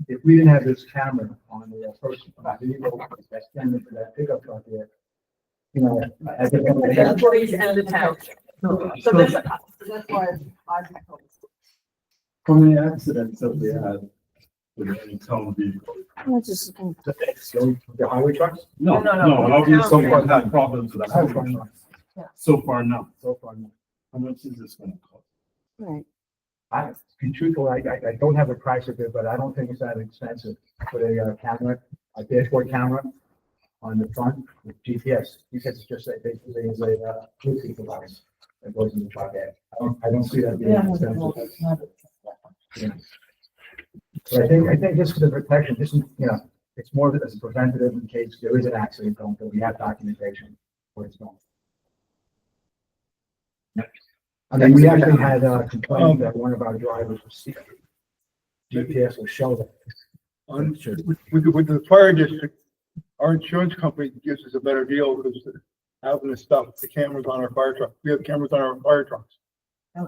if we didn't have this camera on the first, vehicle that's standing for that pickup truck there, you know, I think. The employees and the town. So that's why I'm. From the accidents that we had with any town vehicle. Well, just- The highway trucks? No, No, obviously so town far vehicle. had problems with So that. far, no. So far, no. So far, no. How much is this gonna cost? Right. To be truthful, I don't have a price of it, but I don't think it's that expensive. Put a camera, a dashboard camera on the front with GPS. Because it's just basically is a Bluetooth device that goes in the truck. I don't see that being expensive. Yeah. But I think just for the protection, just, you know, it's more of it as a preventative in case there is an accident going, so we have documentation where it's going. I mean, we actually had a complaint that one of our drivers was secret. GPS will show that. With the fire district, our insurance company gives us a better deal because having the stuff, the cameras on our fire truck. We have cameras on our fire trucks.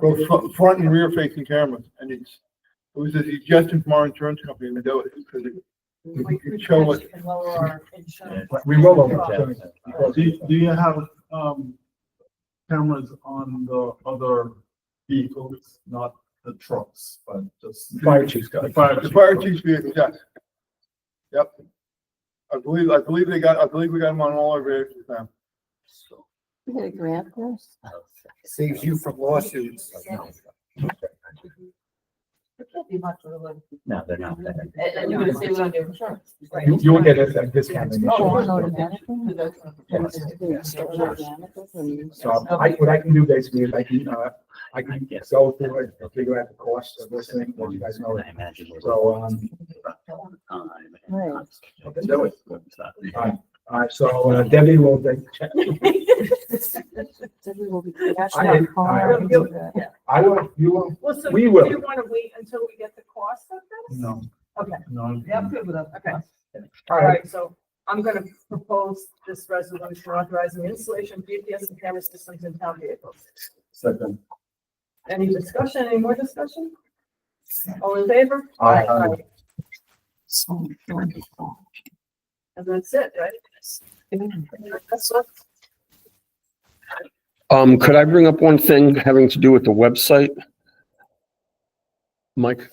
Both front and rear facing cameras. And it was a suggestion from our insurance company to do it because it could show us. And lower our insurance. We will over. Because Do you have, cameras on the other vehicles, not the trucks, but just? Fire chief's got it. The fire chief's vehicle, yes. Yep. I believe we got them on all our vehicles now. You get a grant for us? Saves you from lawsuits. It can't be much of a. No, they're not there. And you're gonna save it on your insurance. right? You will get a discount. in Oh, insurance. Automatically? So what I can do basically is I can go through it, and figure out the cost of this thing, let you guys know. I imagine. So, Right. let's do it. All right, so Debbie will check. So we will be crashing I- our I- car and do that. I will, you will, Well, so We do will. you want to wait until we get the cost of this? No, Okay, no. Yeah, I'm good with that. okay. all All right. right, so I'm gonna propose this resolution authorizing installation of GPS and camera systems in town vehicles. Second. Any discussion, any more discussion? All in favor? Aye. So wonderful. And that's it, right? That's it. Could I bring up one thing having to do with the website? Mike?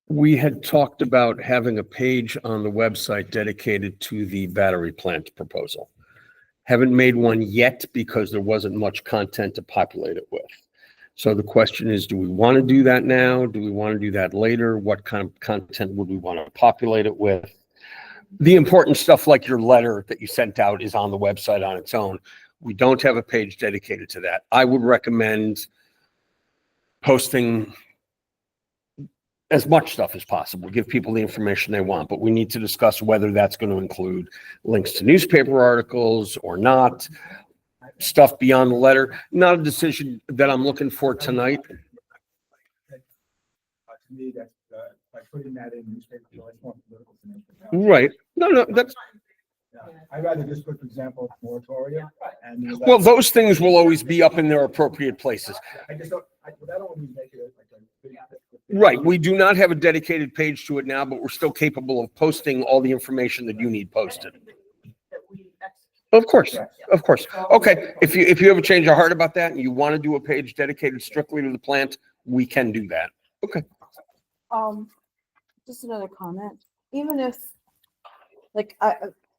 We had talked about having a page on the website dedicated to the battery plant proposal. Haven't made one yet because there wasn't much content to populate it with. So the question is, do we want to do that now? Do we want to do that later? What kind of content would we want to populate it with? The important stuff like your letter that you sent out is on the website on its own. We don't have a page dedicated to that. I would recommend posting as much stuff as possible, give people the information they want, but we need to discuss whether that's going to include links to newspaper articles or not, stuff beyond the letter. Not a decision that I'm looking for tonight. To me, that's, by putting that in newspaper, it's more political to me. Right. No, that's, I'd rather just put, for example, moratorium and. well, those things will always be up in their appropriate places. I just don't, I don't want to make it like a big. Right. We do not have a dedicated page to it now, but we're still capable of posting all the information that you need posted. Of course, of course. Okay, if you have a change of heart about that and you want to do a page dedicated strictly to the plant, we can do that. Okay. Just another comment. Even if, like,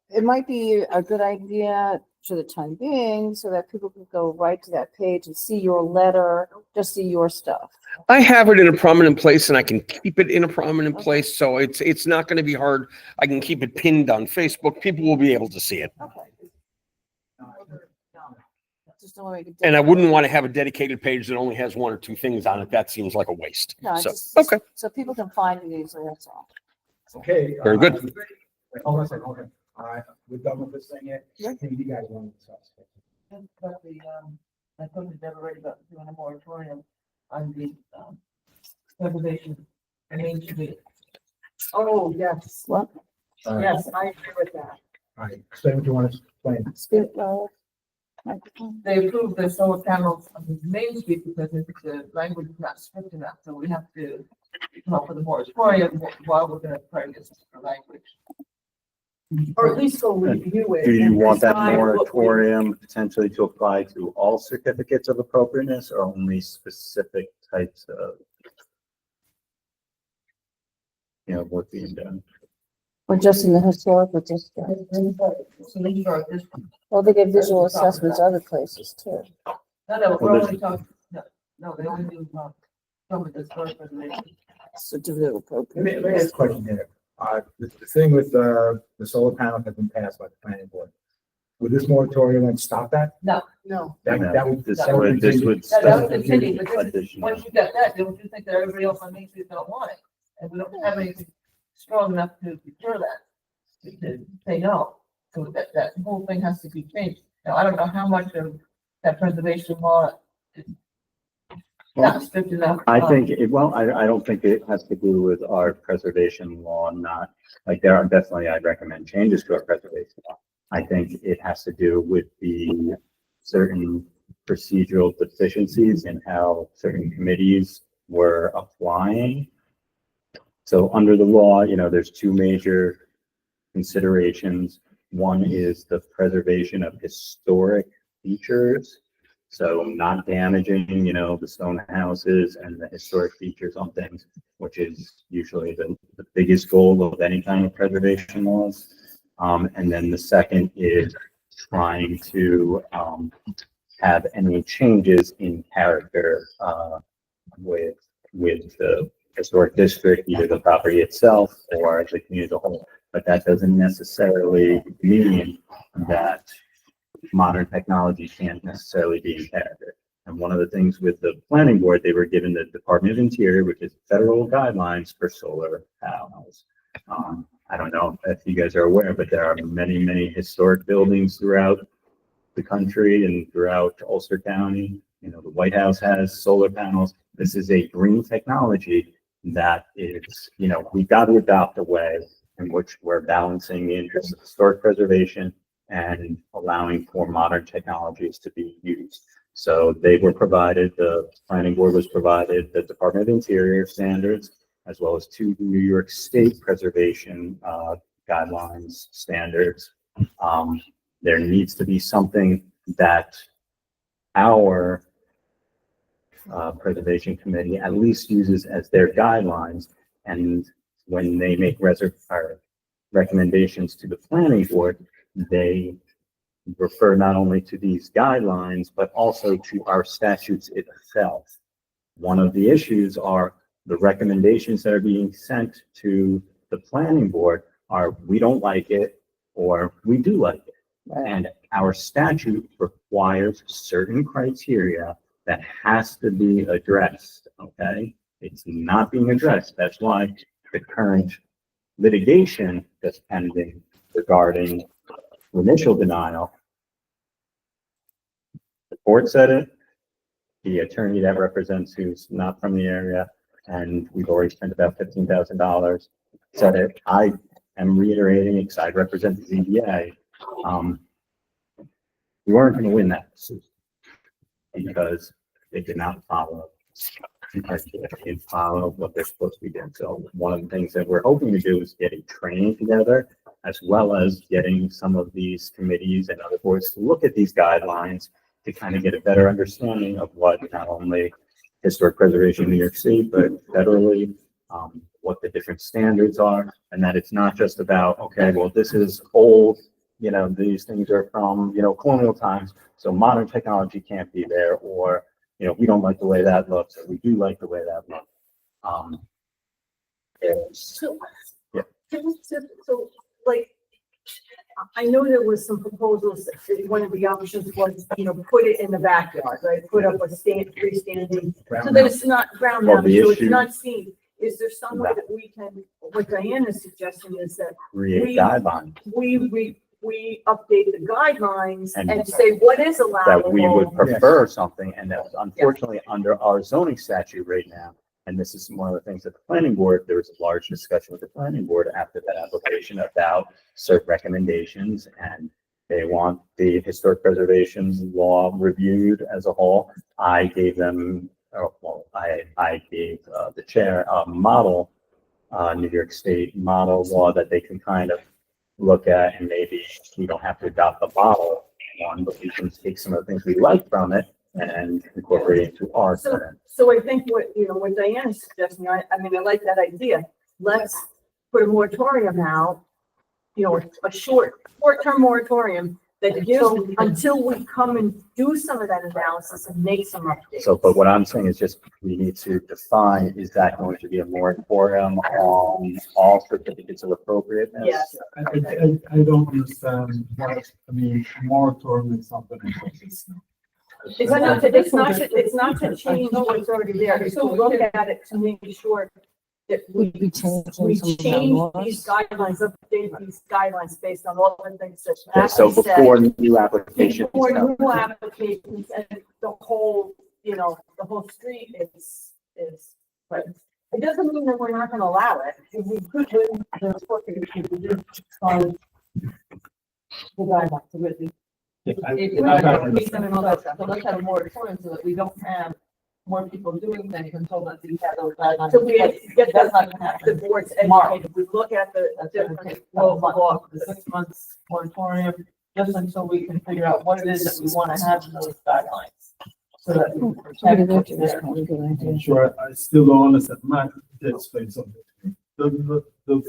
it might be a good idea for the time being so that people can go right to that page and see your letter, just see your stuff. I have it in a prominent place and I can keep it in a prominent place, so it's not going to be hard. I can keep it pinned on Facebook. People will be able to see it. Okay. Just don't make it. And I wouldn't want to have a dedicated page that only has one or two things on it. That seems like a waste. No, So, just okay. so people can find it easily, that's all. Okay. Very good. Wait, hold on a second, hold on. We're done with this thing yet? I think you guys want to discuss. But I thought we'd never read about doing a moratorium on the, preservation and Main Street. Oh, yes, What? yes, I agree with that. All right, explain what you want to explain. Skip, microphone. They approved the solar panels on the Main Street because the language is not strict enough, so we have to come up with a moratorium while we're gonna practice the language. Or at least go review it. Do you and want that decide what we- moratorium potentially to apply to all certificates of appropriateness or only specific types of, work being done? Or just in the historical district? So these are this, Well, they get visual assessments other places too. no, we're Well, only talking, no, they only do, some of the historic preservation. So do the appropriate. Let me ask a question here. The thing with, the solar panel has been passed by the planning board. Would this moratorium then stop that? No, That would. This that would, this continue. would. that would continue, but this is- additional- once you get that, don't you think that everybody else on Main Street is gonna want it? And we don't have anything strong enough to secure that, to say no. So that whole thing has to be changed. Now, I don't know how much of that preservation law is not strict enough. I think I don't think it has to do with our preservation law, not, like, there are definitely, I'd recommend changes to our preservation law. I think it has to do with the certain procedural deficiencies in how certain committees were applying. So under the law, there's two major considerations. One is the preservation of historic features. So not damaging, the stone houses and the historic features on things, which is usually the biggest goal of any kind of preservation laws. And then the second is trying to have any changes in character with the historic district, either the property itself or the community as a whole. But that doesn't necessarily mean that modern technology can't necessarily be in character. And one of the things with the planning board, they were given the Department of Interior, which is federal guidelines for solar panels. I don't know if you guys are aware, but there are many, many historic buildings throughout the country and throughout Ulster County. The White House has solar panels. This is a green technology that is, we've got to adopt a way in which we're balancing the interests of historic preservation and allowing for modern technologies to be used. So they were provided, the planning board was provided the Department of Interior standards, as well as two New York State preservation guidelines standards. There needs to be something that our preservation committee at least uses as their guidelines. And when they make recommendations to the planning board, they refer not only to these guidelines, but also to our statutes itself. One of the issues are the recommendations that are being sent to the planning board are, we don't like it, or we do like it. And our statute requires certain criteria that has to be addressed, okay? It's not being addressed. That's why the current litigation that's pending regarding initial denial, the court said it, the attorney that represents who's not from the area, and we've already spent about $15,000, said it. I am reiterating it because I represent the ZBA. We weren't going to win that suit because they did not follow what they're supposed to be doing. So one of the things that we're hoping to do is get a training together, as well as getting some of these committees and other boards to look at these guidelines to kind of get a better understanding of what not only historic preservation in New York City, but federally, what the different standards are, and that it's not just about, okay, well, this is old, these things are from, colonial times, so modern technology can't be there, or, we don't like the way that looks, or we do like the way that looks. So, Yeah. so, like, I know there was some proposals, that one of the options was, put it in the backyard, right? Put up a freestanding, so that it's not ground Well, mounted, the so it's issue- not seen. is there some way that we can, what Diane is suggesting is that Create guidelines we update the guidelines And- and say what is that we would allowable? prefer something, and that unfortunately, under our zoning statute right now, and this is one of the things that the planning board, there was a large discussion with the planning board after that application about certain recommendations, and they want the historic preservation law reviewed as a whole. I gave them, I gave the chair a model, New York State model law that they can kind of look at, and maybe we don't have to adopt the model one, but we can take some of the things we like from it and incorporate it into our So, plan. so I think what Diane is suggesting, I mean, I like that idea. Let's put a moratorium out, a short-term moratorium that gives, until we come and do some of that analysis and make some updates. So, but what I'm saying is just, we need to define, is that going to be a moratorium on all certificates of appropriateness? Yes. I don't understand what, I mean, moratorium is something. It's not to change what's already there, it's to look at it to make sure that we We'd be changing we some of the change laws. these guidelines, update these guidelines based on all the things that Okay, so Ashley said. before new applications. Before new applications and the whole, the whole street is, but it doesn't mean that we're not gonna allow it. If we could, the report that we could do on the guidelines, with the So let's have a moratorium so that we don't have more people doing things until that we have those guidelines. So we get That's not gonna happen. the board's educated, we look at the That's gonna different take 12 months, the 6 months moratorium, just until we can figure out what it is that we want to have in those guidelines. So that we can protect what's there. I'm sure I still don't understand. Matt did explain something to me. The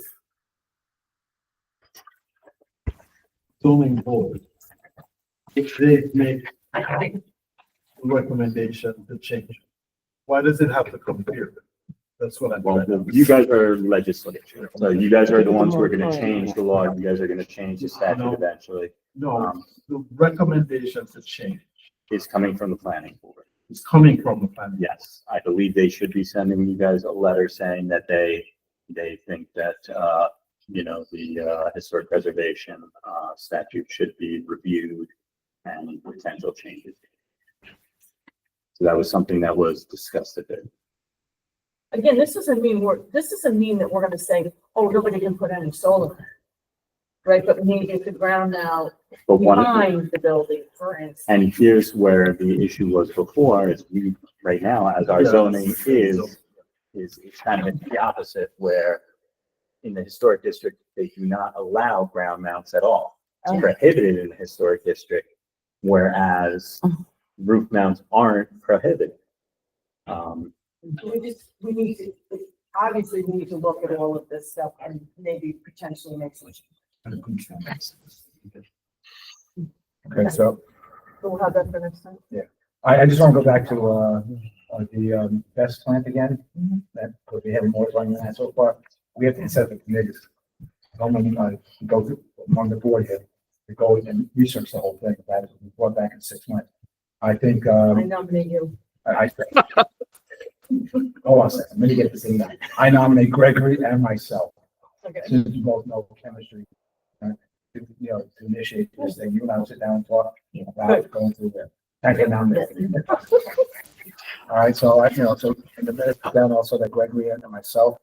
zoning board, if they make a recommendation to change, why does it have to come here? That's what I'm. Well, you guys are legislature, so you guys are the ones who are gonna change the law, you guys are gonna change the statute eventually. No, the recommendation to change It's coming from the planning board. is coming from the planning. Yes, I believe they should be sending you guys a letter saying that they think that, the historic preservation statute should be reviewed and potential changes. So that was something that was discussed a bit. Again, this doesn't mean that we're gonna say, oh, nobody can put any solar. Right, but we need to get the ground out But one, behind the building, for instance. and here's where the issue was before, is we, right now, as our zoning is kind of the opposite, where in the historic district, they do not allow ground mounts at all. It's prohibited in the historic district, whereas roof mounts aren't prohibited. We need to, obviously, we need to look at all of this stuff and maybe potentially make some changes. Okay, so So we'll have that for next time. I just want to go back to, the, best plant again. That, because we haven't more on that so far. We have to set the committees. I'm gonna, go through among the board here, to go and research the whole thing, about it, brought back in 6 months. I think, I nominate you. I hold on a second, let me get this thing done. I nominate Gregory and myself, Okay. since we both know chemistry. To initiate this thing, you and I will sit down and talk about going through that. I can nominate. All right, so so in the minutes down also that Gregory and myself.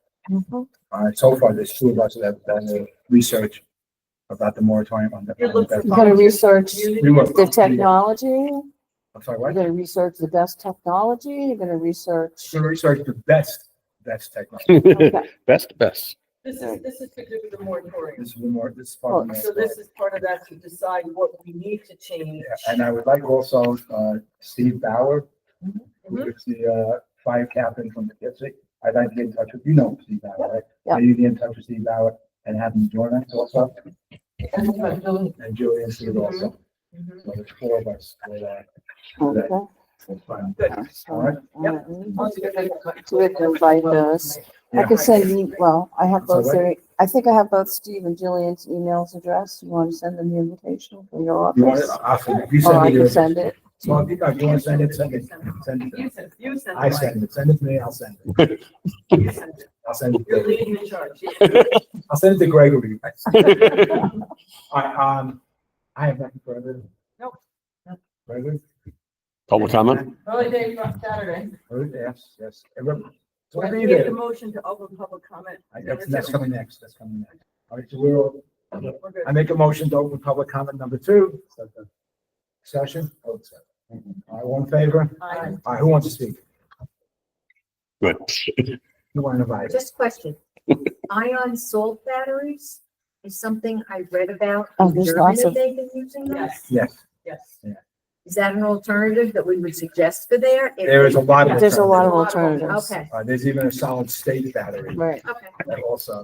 All right, so far, there's 2 of us that have done research about the moratorium on the. You're looking You're gonna research We were- the technology, I'm sorry, you're what? gonna research the best technology, you're gonna research. So research the best technology. Okay. Best. This is to do with the moratorium. This is more, this is part of the So this is part of that to decide what we need to change. Yeah, and I would like also, Steve Bauer, who Mhm. is the fire captain from the Poughkeepsie. I'd like to get in touch with, Steve Bauer, right? Yeah. Maybe get in touch with Steve Bauer and have him join us also, And and Julian Steve also. Mhm. So there's 4 of us. That- Okay. That's fine. Good. All right. So we have to invite those. I can send you, well, I have both, I think I have both Steve and Jillian's emails address. You want to send them the invitation from your You want it? office? I'll send it. You Or send I me can yours. send it. So if you want to send it, send it. Send it. You send I it. send it. Send it to me, I'll send it. You send it. I'll send it. You're to leading the charge. I'll send it to Gregory. All right, I have nothing further. Nope. Gregory? Public comment? Early day on Saturday. Yes. Everyone- So We I'll be make a there. motion to open public comment. That's coming next, that's coming next. All right, so we're, We're good. I make a motion to open public comment number 2. Session. All right, all in favor? Aye. All right, who wants to speak? Good. Who want to invite? Just question. Ion salt batteries is something I read about. Oh, in there's Germany lots that of- they've been using those. Yes, Yes, yes. Is that an alternative that we would suggest for there? If there is a lot of. There's a lot of alternatives. alternatives. Okay, There's even a solid state battery Right. okay. that also.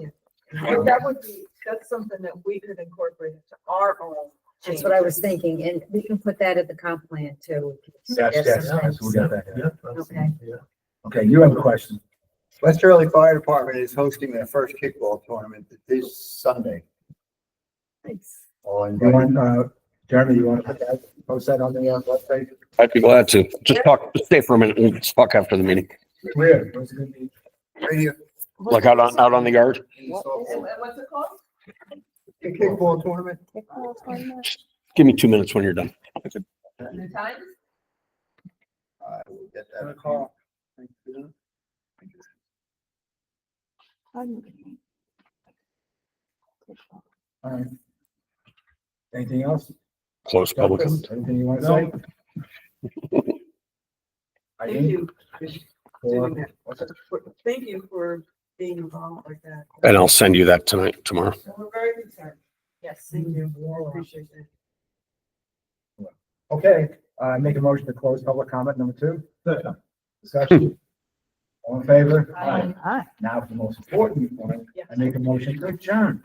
That would be, that's something that we could incorporate into our own. That's what I was thinking, and we can put that at the comp plan too. Yes, we'll get that. Yeah. Okay. Okay, you have a question. West Hurley Fire Department is hosting their first kickball tournament this Sunday. Thanks. All You want, Jeremy, you want to put that, post that on the website? I'd be glad to. Just stay for a minute and just talk after the meeting. Where? Where's it gonna be? right here. Like out on the yard? What's it called? The kickball tournament. Give me 2 minutes when you're done. The time? I will get that call. All right. Anything else? Close public. Anything you want to say? Thank you. For- Doing that. Thank you for being involved like that. And I'll send you that tomorrow. We're very concerned. Yes, thank you. Appreciate it. Okay, make a motion to close public comment number 2. Discussion. All in favor? Aye. Now for the most important point, I make a motion to adjourn.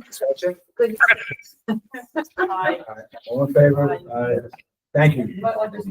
Discussion. Good. Bye. All in favor? Thank you. But I'll just-